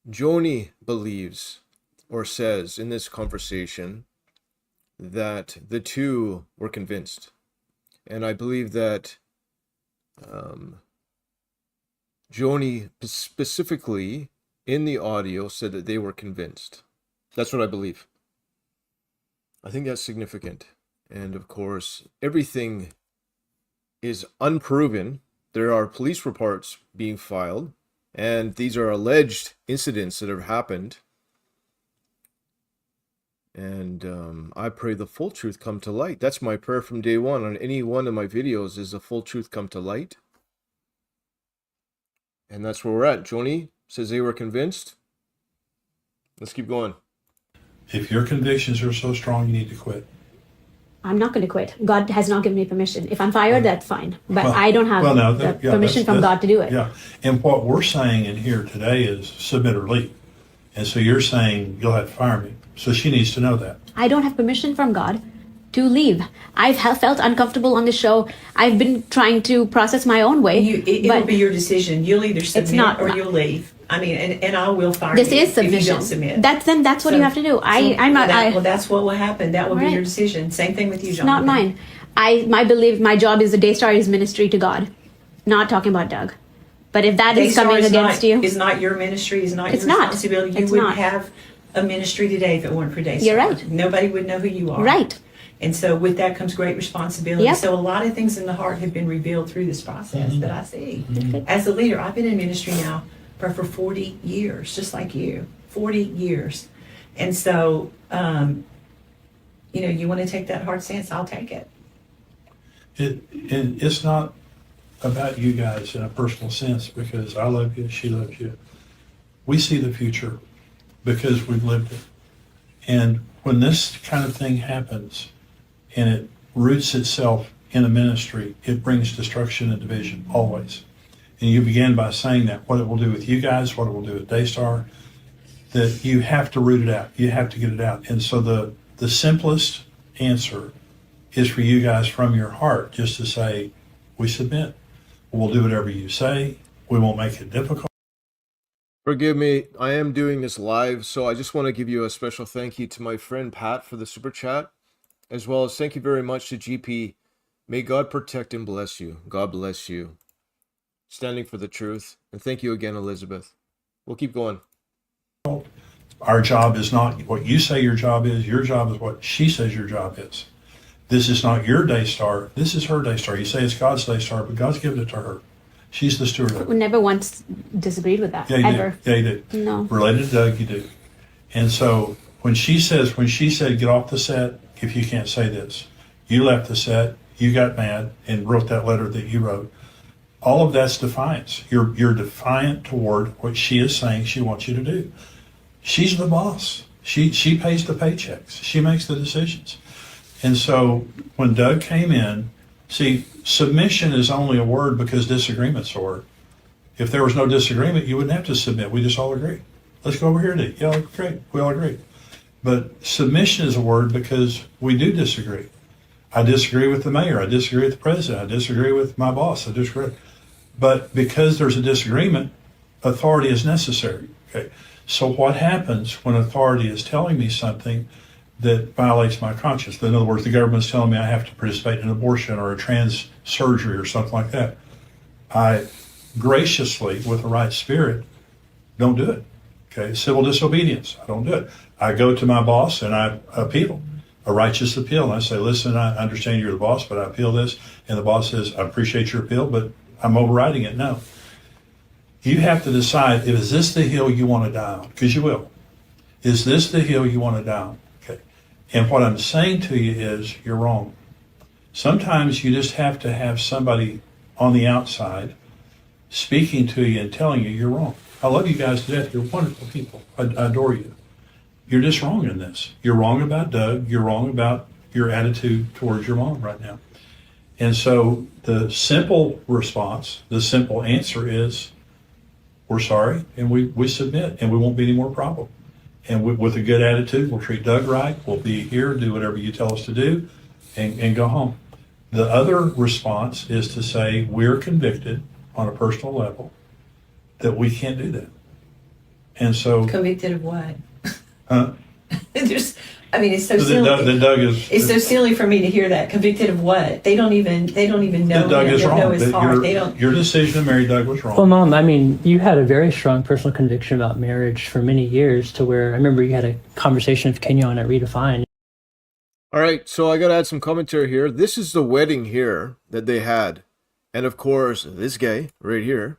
Joni believes or says in this conversation that the two were convinced. And I believe that Joni specifically in the audio said that they were convinced. That's what I believe. I think that's significant. And of course, everything is unproven. There are police reports being filed, and these are alleged incidents that have happened. And I pray the full truth come to light. That's my prayer from day one on any one of my videos, is the full truth come to light. And that's where we're at. Joni says they were convinced. Let's keep going. If your convictions are so strong, you need to quit. I'm not going to quit. God has not given me permission. If I'm fired, that's fine. But I don't have permission from God to do it. Yeah. And what we're saying in here today is submit or leave. And so you're saying you'll have to fire me. So she needs to know that. I don't have permission from God to leave. I've felt uncomfortable on the show. I've been trying to process my own way. It'll be your decision. You'll either submit or you'll leave. I mean, and I will fire this you is submission. if you don't submit. That's what you have to do. Well, that's what will happen. That will Right. be your decision. Same thing with you, It's Jonathan. not mine. My job is the Daystar is ministry to God, not talking about Doug. But if that is coming against you, is not your ministry. Is not It's your not. responsibility. You It's wouldn't not. have a ministry today if it weren't for Daystar. You're right. Nobody would know who you are. right? And so with that comes great responsibility. Yep. So a lot of things in the heart have been revealed through this process that I see. Mm-hmm. As a leader, I've been in ministry now for 40 years, just like you, 40 years. And so, you want to take that hard stance, I'll take it. And it's not about you guys in a personal sense because I love you, she loves you. We see the future because we've lived it. And when this kind of thing happens and it roots itself in a ministry, it brings destruction and division, always. And you began by saying that, what it will do with you guys, what it will do with Daystar, that you have to root it out. You have to get it out. And so the simplest answer is for you guys from your heart just to say, we submit. We'll do whatever you say. We won't make it difficult. Forgive me, I am doing this live, so I just want to give you a special thank you to my friend Pat for the super chat, as well as thank you very much to GP. May God protect and bless you. God bless you. Standing for the truth. And thank you again, Elizabeth. We'll keep going. Our job is not what you say your job is. Your job is what she says your job is. This is not your Daystar. This is her Daystar. You say it's God's Daystar, but God's given it to her. She's the steward of it. We never once disagreed with that, Yeah, you ever. do. Yeah, you do. No. Related to Doug, you do. And so when she said, get off the set, if you can't say this, you left the set, you got mad and wrote that letter that you wrote. All of that's defiance. You're defiant toward what she is saying she wants you to do. She's the boss. She pays the paychecks. She makes the decisions. And so when Doug came in, see, submission is only a word because disagreement's a word. If there was no disagreement, you wouldn't have to submit. We just all agree. Let's go over here to yeah, great. We all agree. But submission is a word because we do disagree. I disagree with the mayor. I disagree with the president. I disagree with my boss. I disagree. But because there's a disagreement, authority is necessary. Okay. So what happens when authority is telling me something that violates my conscience? In other words, the government's telling me I have to participate in an abortion or a trans surgery or something like that. I graciously, with the right spirit, don't do it. Okay, civil disobedience, I don't do it. I go to my boss and I appeal, a righteous appeal. And I say, listen, I understand you're the boss, but I appeal this. And the boss says, I appreciate your appeal, but I'm overriding it. No. You have to decide, is this the hill you want to die on? Because you will. Is this the hill you want to die on? Okay. And what I'm saying to you is, you're wrong. Sometimes you just have to have somebody on the outside speaking to you and telling you you're wrong. I love you guys to death. You're wonderful people. I adore you. You're just wrong in this. You're wrong about Doug. You're wrong about your attitude towards your mom right now. And so the simple response, the simple answer is, we're sorry, and we submit, and we won't be any more problem. And with a good attitude, we'll treat Doug right. We'll be here, do whatever you tell us to do, and go home. The other response is to say we're convicted on a personal level that we can't do that. And so Convicted of what? Huh? It's so silly. That Doug is. It's so silly for me to hear that. Convicted of what? They don't even know. That Doug is They don't wrong. know his heart. They don't. Your decision to marry Doug was wrong. Well, Mom, I mean, you had a very strong personal conviction about marriage for many years to where I remember you had a conversation with Kenyon at Redefine. All right, so I got to add some commentary here. This is the wedding here that they had. And of course, this guy right here,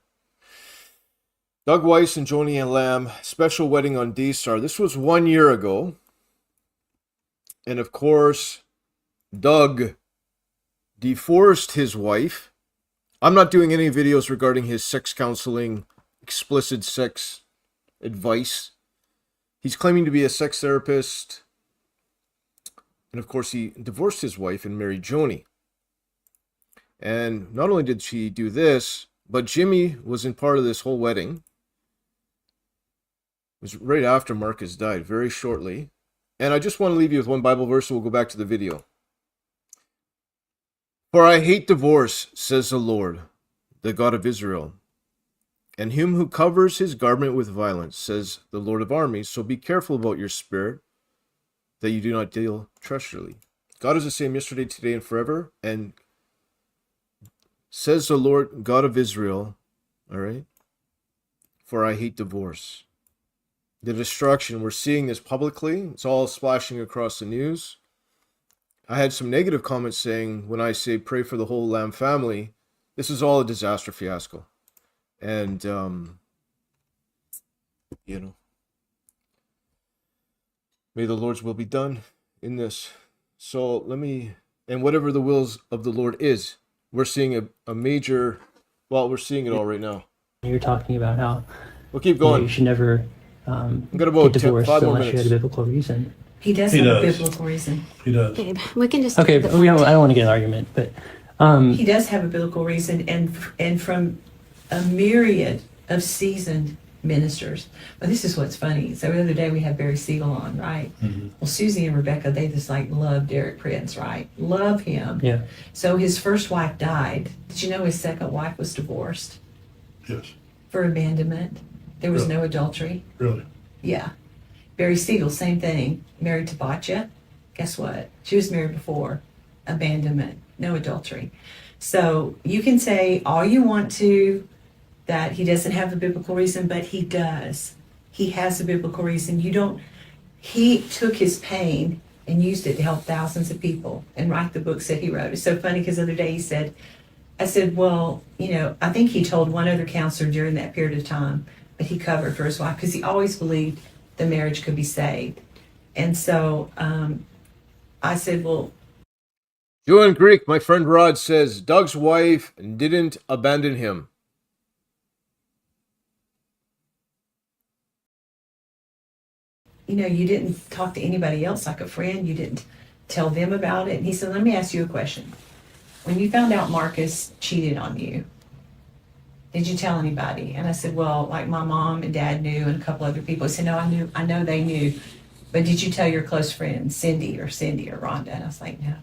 Doug Weiss and Joni Lamb, special wedding on Daystar. This was 1 year ago. And of course, Doug divorced his wife. I'm not doing any videos regarding his sex counseling, explicit sex advice. He's claiming to be a sex therapist. And of course, he divorced his wife and married Joni. And not only did she do this, but Jimmy was in part of this whole wedding. It was right after Marcus died, very shortly. And I just want to leave you with one Bible verse, and we'll go back to the video. For I hate divorce, says the Lord, the God of Israel, and him who covers his garment with violence, says the Lord of armies. So be careful about your spirit, that you do not deal treacherously. God is the same yesterday, today, and forever. And says the Lord God of Israel, all right, for I hate divorce. The destruction, we're seeing this publicly. It's all splashing across the news. I had some negative comments saying, when I say pray for the whole Lamb family, this is all a disaster fiasco. And, may the Lord's will be done in this. So and whatever the wills of the Lord is, we're seeing a major Well, we're seeing it all right now. You're talking about how We'll keep you know, going. you should never got about get divorced 5 more unless you had a minutes. biblical reason. He does He have a does. biblical reason. He does. Babe, we can just Okay, the but I point. don't want to get an argument, but He does have a biblical reason, and from a myriad of seasoned ministers. But this is what's funny. So the other day we had Barry Siegel on, right? Mhm. Well, Suzy and Rebecca, they just like love Derek Prince, right? Love him. yeah. So his first wife died. Did you know his second wife was divorced Yes. for abandonment? There was Really? no adultery. Really. Yeah. Barry Siegel, same thing. Married to Batya. Guess what? She was married before. Abandonment. No adultery. So you can say all you want to that he doesn't have a biblical reason, but he does. He has a biblical reason. He took his pain and used it to help thousands of people and write the books that he wrote. It's so funny because the other day I said, well, I think he told one other counselor during that period of time, but he covered for his wife because he always believed the marriage could be saved. And so I said, well, Joe in Greek, my friend Rod says Doug's wife didn't abandon him. you didn't talk to anybody else like a friend. You didn't tell them about it. And he said, let me ask you a question. When you found out Marcus cheated on you, did you tell anybody? And I said, well, like my mom and dad knew and a couple other people. He said, no, I know they knew. But did you tell your close friends, Cindy or Rhonda? And I was like, no.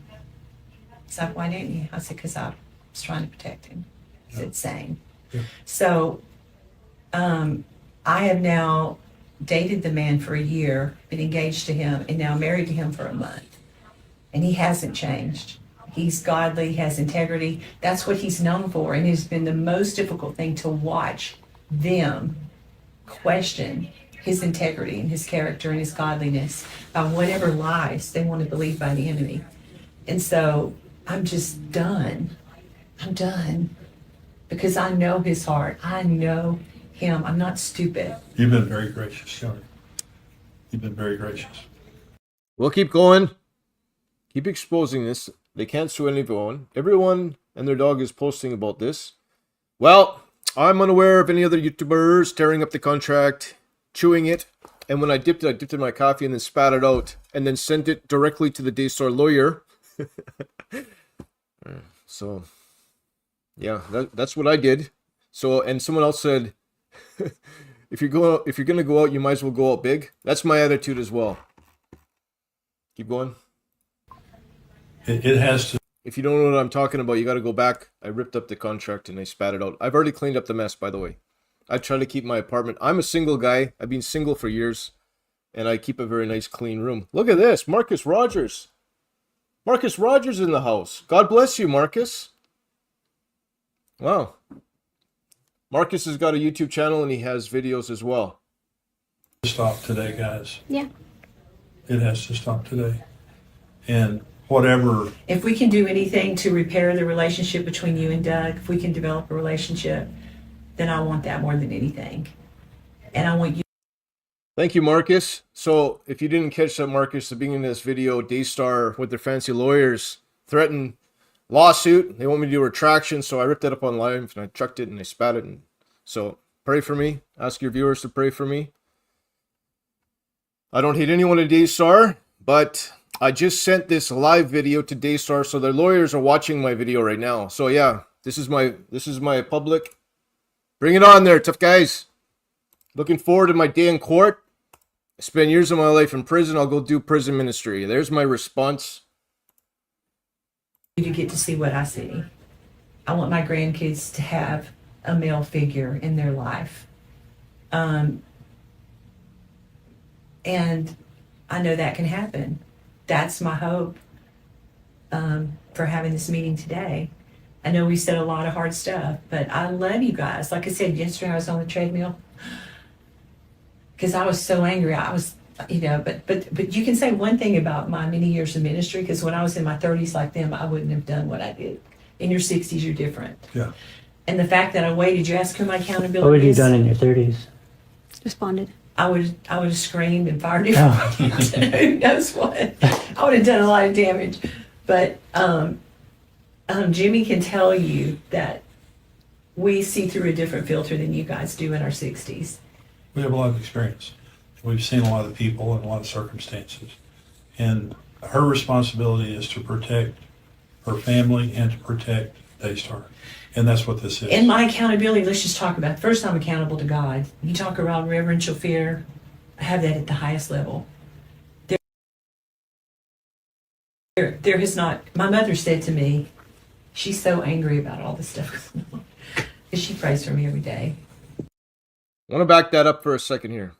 He's like, why didn't you? I said, because I was trying to protect him. He said, same. Yeah. So I have now dated the man for a year, been engaged to him, and now married to him for a month. And he hasn't changed. He's godly, has integrity. That's what he's known for. And it's been the most difficult thing to watch them question his integrity and his character and his godliness by whatever lies they want to believe by the enemy. And so I'm just done. I'm done. Because I know his heart. I know him. I'm not stupid. You've been very gracious, Joni. You've been very gracious. We'll keep going. Keep exposing this. They can't sue anyone. Everyone and their dog is posting about this. Well, I'm unaware of any other YouTubers tearing up the contract, chewing it, and when I dipped it in my coffee and then spat it out and then sent it directly to the Daystar lawyer. So, yeah, that's what I did. So, and someone else said, if you're gonna go out, you might as well go out big. That's my attitude as well. Keep going. It has to. If you don't know what I'm talking about, you got to go back. I ripped up the contract and I spat it out. I've already cleaned up the mess, by the way. I try to keep my apartment. I'm a single guy. I've been single for years, and I keep a very nice, clean room. Look at this, Marcus Rogers. Marcus Rogers in the house. God bless you, Marcus. Wow. Marcus has got a YouTube channel and he has videos as well. Stop today, guys. Yeah. It has to stop today. And whatever. If we can do anything to repair the relationship between you and Doug, if we can develop a relationship, then I want that more than anything. And I want you. Thank you, Marcus. So if you didn't catch that, Marcus, at the beginning of this video, Daystar with their fancy lawyers threatened lawsuit. They want me to do a retraction, so I ripped that up on live and I chucked it and I spat it. And so pray for me. Ask your viewers to pray for me. I don't hate anyone at Daystar, but I just sent this live video to Daystar, so their lawyers are watching my video right now. So yeah, this is my public. Bring it on there, tough guys. Looking forward to my day in court. I spent years of my life in prison. I'll go do prison ministry. There's my response. To get to see what I see. I want my grandkids to have a male figure in their life. And I know that can happen. That's my hope for having this meeting today. I know we said a lot of hard stuff, but I love you guys. Like I said, yesterday I was on the treadmill because I was so angry. I was, but you can say one thing about my many years of ministry, because when I was in my 30s like them, I wouldn't have done what I did. In your 60s, you're different. Yeah. And the fact that I waited, you ask who my accountability What would you have is. done in your 30s? Responded. I would have screamed and fired everybody. Who knows what? I would have done a lot of damage. But Jimmy can tell you that we see through a different filter than you guys do in our 60s. We have a lot of experience. We've seen a lot of people and a lot of circumstances. And her responsibility is to protect her family and to protect Daystar. And that's what this is. In my accountability, let's just talk about, first, I'm accountable to God. You talk about reverential fear, I have that at the highest level. There has not, my mother said to me, she's so angry about all this stuff because she prays for me every day. I want to back that up for a second here.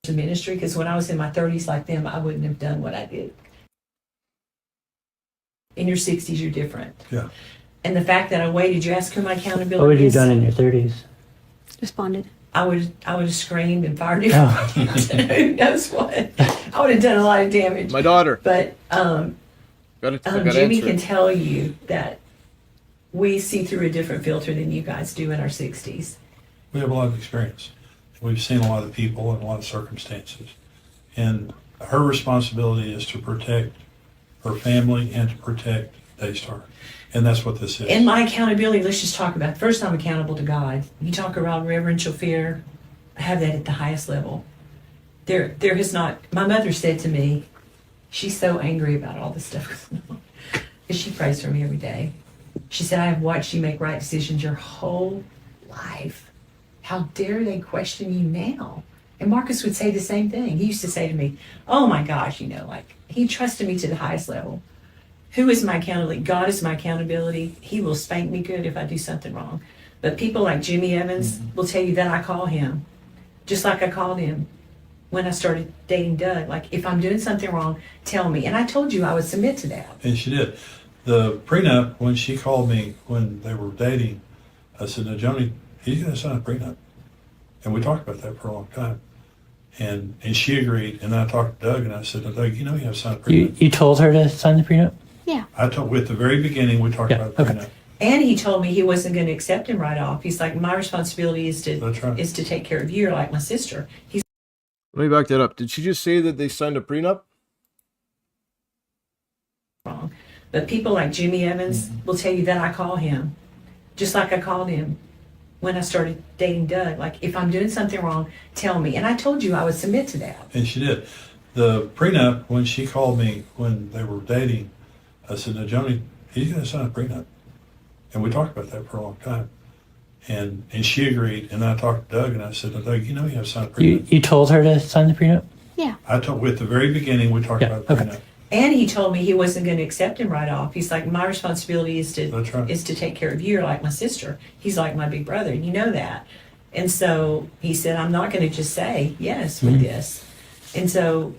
To ministry, because when I was in my 30s like them, I wouldn't have done what I did. In your 60s, you're different. Yeah. And the fact that I waited, you ask who my accountability What would you have is? done in your 30s? Responded. I would have screamed and fired it. Oh. Who knows what? I would have done a lot of damage. My daughter. But Gotta Jimmy answer can it. tell you that we see through a different filter than you guys do in our 60s. We have a lot of experience. We've seen a lot of people and a lot of circumstances. And her responsibility is to protect her family and to protect Daystar. And that's what this is. In my accountability, let's just talk about, first, I'm accountable to God. You talk about reverential fear, I have that at the highest level. There has not, my mother said to me, she's so angry about all this stuff because she prays for me every day. She said, I have watched you make right decisions your whole life. How dare they question you now? And Marcus would say the same thing. He used to say to me, oh my gosh, like he trusted me to the highest level. Who is my accountability? God is my accountability. He will spank me good if I do something wrong. But people like Jimmy Evans will tell you that I call him, just like I called him when I started dating Doug. Like, if I'm doing something wrong, tell me. And I told you I would submit to that. And she did. The prenup, when she called me when they were dating, I said, no, Joni, he's going to sign a prenup. And we talked about that for a long time. And she agreed. And then I talked to Doug and I said, no, Doug, you know you have to sign a prenup. You told her to sign the prenup? Yeah. I told, at the very beginning, we talked about the okay. prenup. And he told me he wasn't going to accept him right off. He's like, my responsibility is That's right. to take care of you. You're like my sister. He's Let me back that up. Did she just say that they signed a prenup? wrong. But people like Jimmy Evans will tell you that I call him, just like I called him when I started dating Doug. Like, if I'm doing something wrong, tell me. And I told you I would submit to that. And she did. The prenup, when she called me when they were dating, I said, no, Joni, he's going to sign a prenup. And we talked about that for a long time. And she agreed. And then I talked to Doug and I said, no, Doug, you know you have to sign a prenup. You told her to sign the prenup? Yeah. I told, at the very beginning, we talked about the okay. prenup. And he told me he wasn't going to accept him right off. He's like, my responsibility is That's right. to take care of you. You're like my sister. He's like my big brother, and you know that. And so he said, I'm not going to just say yes with this. And so,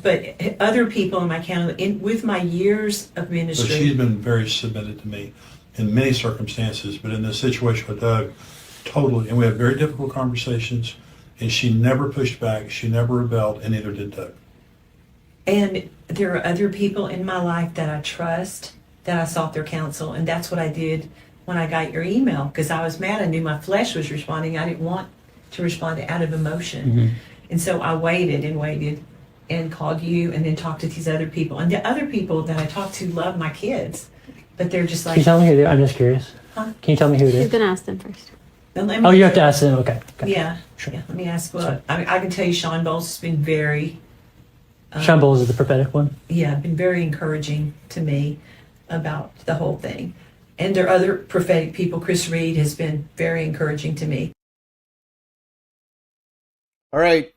but other people in my county, with my years of So ministry, she's been very submitted to me in many circumstances, but in this situation with Doug, totally. And we had very difficult conversations, and she never pushed back. She never rebelled, and neither did Doug. and there are other people in my life that I trust, that I sought their counsel. And that's what I did when I got your email, because I was mad. I knew my flesh was responding. I didn't want to respond out of emotion. And so I waited and called you and then talked to these other people. And the other people that I talked to love my kids, but they're just Can like, you tell me who it is? I'm just curious. Huh? Can you tell me who it He's is? gonna ask them first. "Now let me-" Oh, you have to ask them. Okay. Yeah. Sure. Yeah. Let me ask. Well, I can tell you, Sean Bowles has been very, Sean Bowles is the prophetic one. been very encouraging to me about the whole thing. And there are other prophetic people. Chris Reed has been very encouraging to me. All right.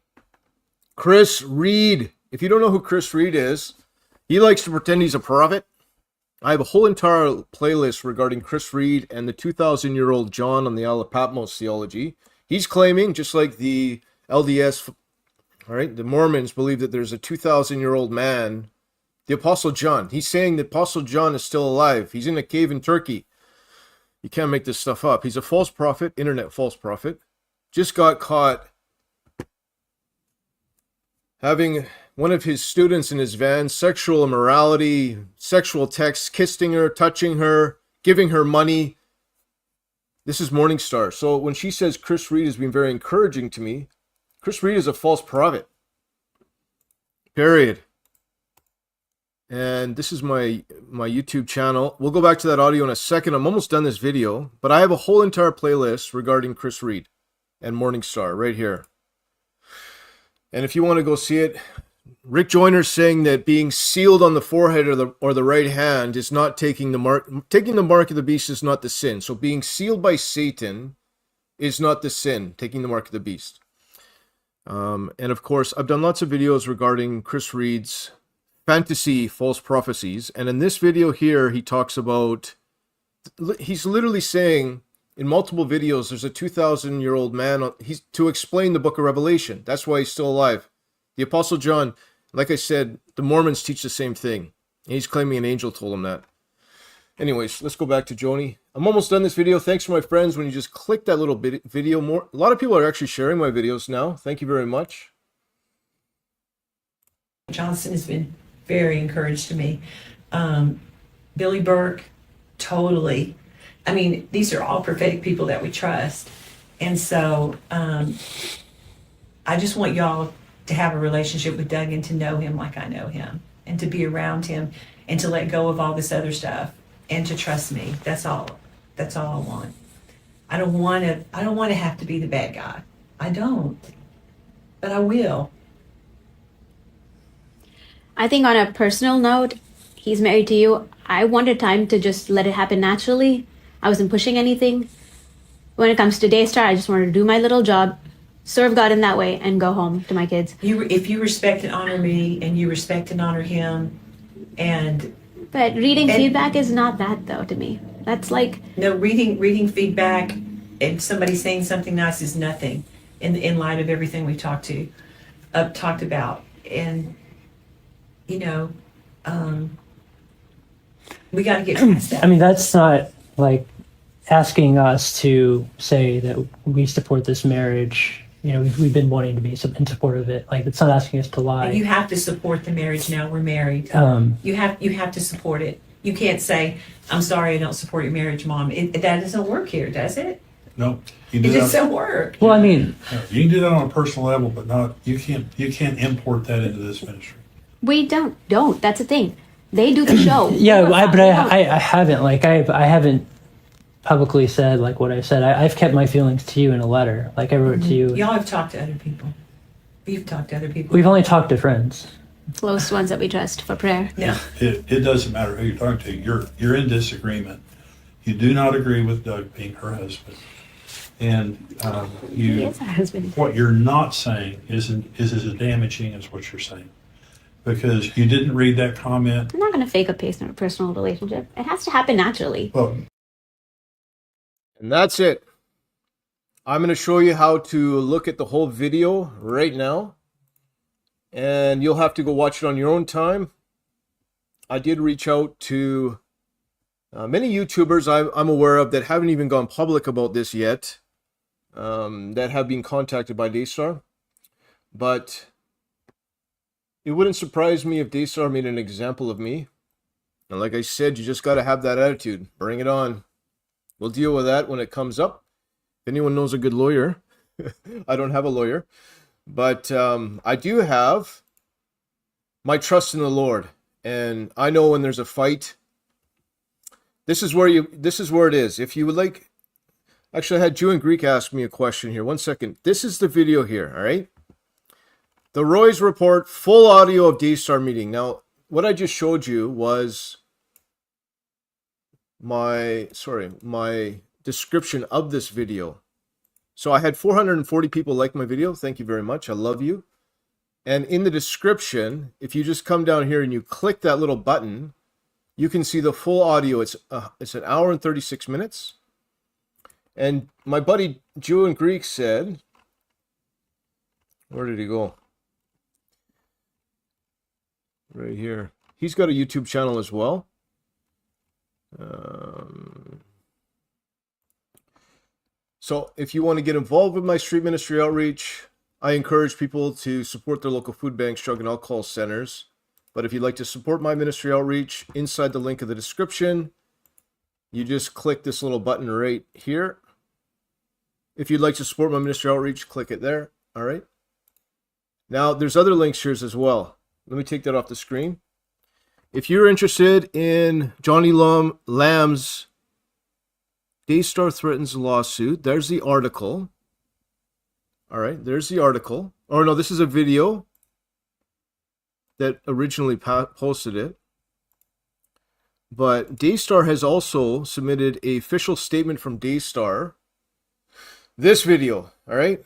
Chris Reed. If you don't know who Chris Reed is, he likes to pretend he's a prophet. I have a whole entire playlist regarding Chris Reed and the 2,000-year-old John on the Isle of Patmos theology. He's claiming, just like the LDS, all right, the Mormons believe that there's a 2,000-year-old man, the Apostle John. He's saying that Apostle John is still alive. He's in a cave in Turkey. You can't make this stuff up. He's a false prophet, internet false prophet. Just got caught having one of his students in his van, sexual immorality, sexual texts, kissing her, touching her, giving her money. This is Morningstar. So when she says Chris Reed has been very encouraging to me, Chris Reed is a false prophet. Period. and this is my YouTube channel. We'll go back to that audio in a second. I'm almost done this video, but I have a whole entire playlist regarding Chris Reed and Morningstar right here. And if you want to go see it, Rick Joyner's saying that being sealed on the forehead or the right hand is not taking the mark. Taking the mark of the beast is not the sin. So being sealed by Satan is not the sin. Taking the mark of the beast. And of course, I've done lots of videos regarding Chris Reed's fantasy false prophecies. And in this video here, he talks about, he's literally saying in multiple videos, there's a 2,000-year-old man, he's to explain the book of Revelation. That's why he's still alive. The Apostle John, like I said, the Mormons teach the same thing. He's claiming an angel told him that. Anyways, let's go back to Joni. I'm almost done this video. Thanks for my friends. When you just click that little video more, a lot of people are actually sharing my videos now. Thank you very much. Johnson has been very encouraged to me. Billy Burke, totally. I mean, these are all prophetic people that we trust. And so I just want y'all to have a relationship with Doug and to know him like I know him and to be around him and to let go of all this other stuff and to trust me. That's all I want. I don't want to have to be the bad guy. I don't. But I will. I think on a personal note, he's married to you. I wanted time to just let it happen naturally. I wasn't pushing anything. When it comes to Daystar, I just wanted to do my little job, serve God in that way, and go home to my kids. If you respect and honor me, and you respect and honor him, But reading feedback is not that, though, to me. That's like... No, reading feedback and somebody saying something nice is nothing in light of everything we've talked about. And, you know, we got to get past that. I mean, that's not like asking us to say that we support this marriage. You know, we've been wanting to be in support of it. Like, it's not asking us to lie. And you have to support the marriage now. We're married. You have to support it. You can't say, "I'm sorry, I don't support your marriage, Mom." That doesn't work here, does it? No, It doesn't work. Well, I mean, you can do that on a personal level, but not you can't import that into this ministry. We don't. That's the thing. They do the show. yeah, I haven't. Like, I haven't publicly said like what I said. I've kept my feelings to you in a letter. Like, I wrote to you. Y'all have talked to other people. You've talked to other people. We've only talked to friends. Close ones that we trust for prayer. No. It doesn't matter who you're talking to. You're in disagreement. You do not agree with Doug being her husband, and He is our husband. what you're not saying is as damaging as what you're saying, because you didn't read that comment. I'm not going to fake a personal relationship. It has to happen naturally. Well, And that's it. I'm going to show you how to look at the whole video right now. And you'll have to go watch it on your own time. I did reach out to many YouTubers I'm aware of that haven't even gone public about this yet, that have been contacted by Daystar. But it wouldn't surprise me if Daystar made an example of me. And like I said, you just got to have that attitude. Bring it on. We'll deal with that when it comes up. If anyone knows a good lawyer, I don't have a lawyer, but I do have my trust in the Lord. And I know when there's a fight, this is where it is. If you would like, actually, I had Jew and Greek ask me a question here. 1 second. This is the video here, all right? The Roy's Report, full audio of Daystar meeting. Now, what I just showed you was my description of this video. So I had 440 people like my video. Thank you very much. I love you. And in the description, if you just come down here and you click that little button, you can see the full audio. It's an hour and 36 minutes. And my buddy Jew and Greek said, where did he go? Right here. He's got a YouTube channel as well. So if you want to get involved with my street ministry outreach, I encourage people to support their local food banks, drug and alcohol centers. But if you'd like to support my ministry outreach, inside the link of the description, you just click this little button right here. If you'd like to support my ministry outreach, click it there. All right. Now, there's other links here as well. Let me take that off the screen. if you're interested in Joni Lamb's Daystar Threatens lawsuit, there's the article. All right, there's the article. Oh, no, this is a video that originally posted it. But Daystar has also submitted an official statement from Daystar. This video, all right?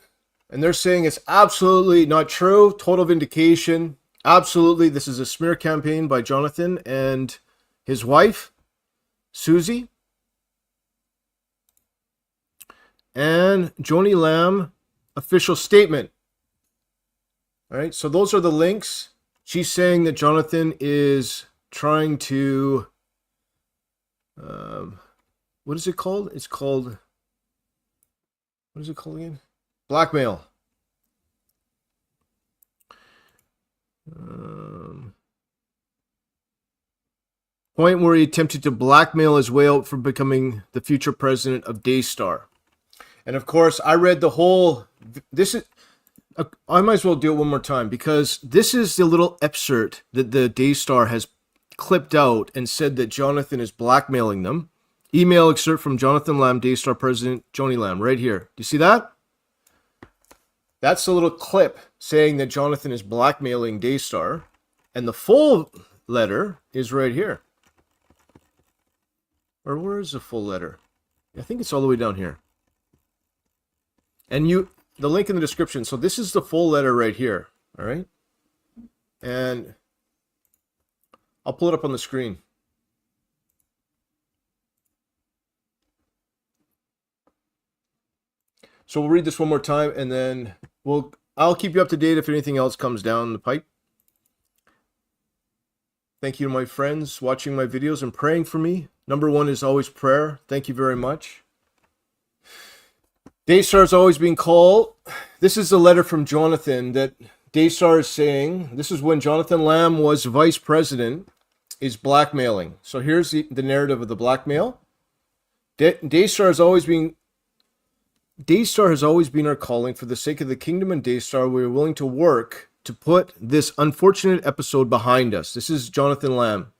And they're saying it's absolutely not true. Total vindication. Absolutely, this is a smear campaign by Jonathan and his wife, Suzy. And Joni Lamb official statement. All right, so those are the links. She's saying that Jonathan is trying to, what is it called? It's called, what is it called again? Blackmail. Point where he attempted to blackmail his way out for becoming the future president of Daystar. And of course, I read the whole, this is, I might as well do it one more time because this is the little excerpt that the Daystar has clipped out and said that Jonathan is blackmailing them. Email excerpt from Jonathan Lamb, Daystar President Joni Lamb, right here. Do you see that? That's a little clip saying that Jonathan is blackmailing Daystar. And the full letter is right here. Or where is the full letter? I think it's all the way down here. And the link in the description. So this is the full letter right here. All right. And I'll pull it up on the screen. So we'll read this one more time and then I'll keep you up to date if anything else comes down the pipe. Thank you to my friends watching my videos and praying for me. Number one is always prayer. Thank you very much. Daystar is always being called. This is the letter from Jonathan that Daystar is saying. This is when Jonathan Lamb was vice president, is blackmailing. So here's the narrative of the blackmail. Daystar has always been our calling. For the sake of the kingdom and Daystar, we are willing to work to put this unfortunate episode behind us. This is Jonathan Lamb.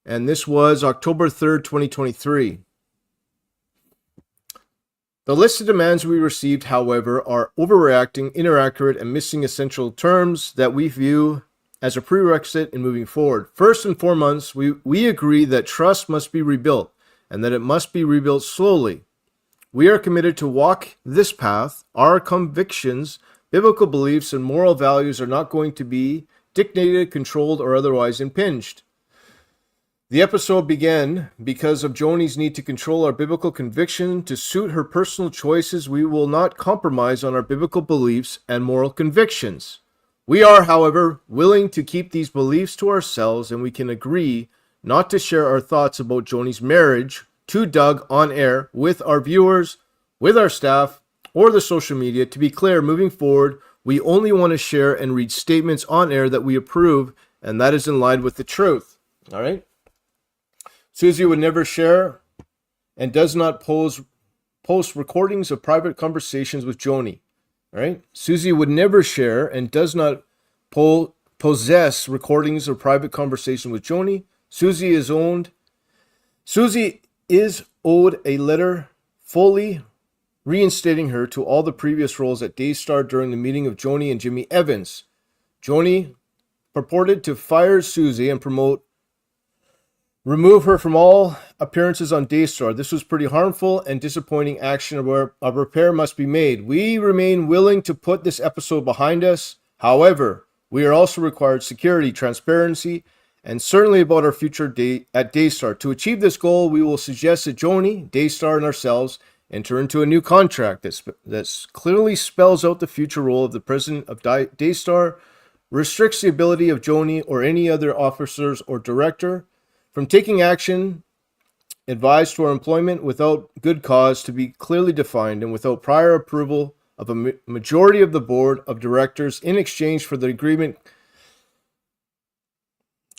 And this was October 3rd, 2023. The list of demands we received, however, are overreacting, inaccurate, and missing essential terms that we view as a prerequisite in moving forward. First and foremost, we agree that trust must be rebuilt and that it must be rebuilt slowly. We are committed to walk this path. Our convictions, biblical beliefs, and moral values are not going to be dictated, controlled, or otherwise impinged. The episode began because of Joni's need to control our biblical conviction to suit her personal choices. We will not compromise on our biblical beliefs and moral convictions. We are, however, willing to keep these beliefs to ourselves, and we can agree not to share our thoughts about Joni's marriage to Doug on air with our viewers, with our staff, or the social media. To be clear, moving forward, we only want to share and read statements on air that we approve, and that is in line with the truth. All right? Suzy would never share and does not post recordings of private conversations with Joni. All right? Suzy would never share and does not possess recordings of private conversation with Joni. Suzy is owed a letter fully reinstating her to all the previous roles at Daystar during the meeting of Joni and Jimmy Evans. Joni purported to fire Suzy and remove her from all appearances on Daystar. This was pretty harmful and disappointing action where a repair must be made. We remain willing to put this episode behind us. However, we are also required security, transparency, and certainly about our future at Daystar. To achieve this goal, we will suggest that Joni, Daystar, and ourselves enter into a new contract that clearly spells out the future role of the president of Daystar, restricts the ability of Joni or any other officers or director from taking action advised for employment without good cause to be clearly defined and without prior approval of a majority of the board of directors in exchange for the agreement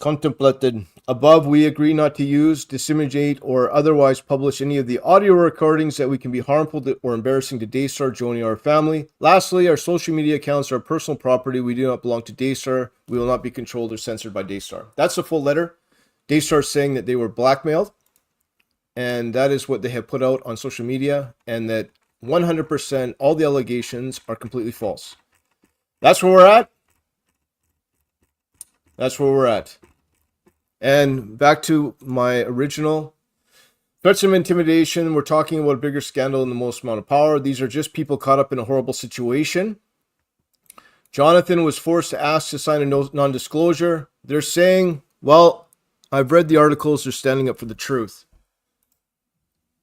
contemplated Above, we agree not to use, disseminate, or otherwise publish any of the audio recordings that we can be harmful to, or embarrassing to Daystar, Joni, or our family. Lastly, our social media accounts are personal property. We do not belong to Daystar. We will not be controlled or censored by Daystar. That's the full letter. Daystar is saying that they were blackmailed, and that is what they have put out on social media, and that 100% all the allegations are completely false. That's where we're at. That's where we're at. And back to my original threats of intimidation. We're talking about a bigger scandal and the most amount of power. These are just people caught up in a horrible situation. Jonathan was forced to ask to sign a non-disclosure. They're saying, well, I've read the articles. They're standing up for the truth.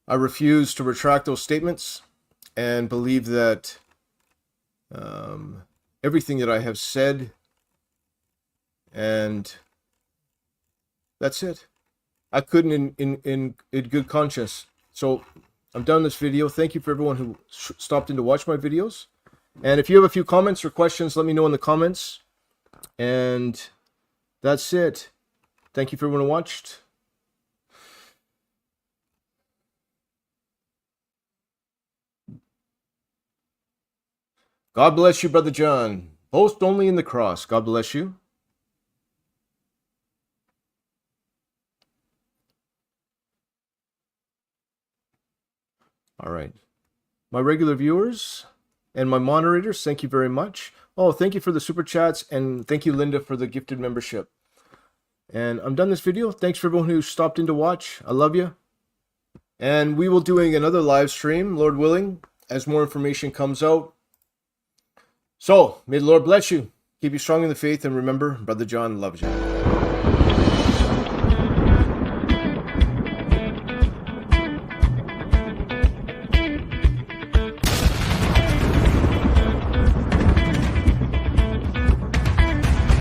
I refuse to retract those statements and believe that everything that I have said, and that's it. I couldn't in good conscience. So I'm done this video. Thank you for everyone who stopped in to watch my videos. And if you have a few comments or questions, let me know in the comments. And that's it. Thank you for everyone who watched. God bless you, Brother John. Boast only in the cross. God bless you. All right. My regular viewers and my moderators, thank you very much. Oh, thank you for the super chats, and thank you, Linda, for the gifted membership. And I'm done this video. Thanks for everyone who stopped in to watch. I love you. And we will be doing another live stream, Lord willing, as more information comes out. So, may the Lord bless you. Keep you strong in the faith, and remember, Brother John loves you.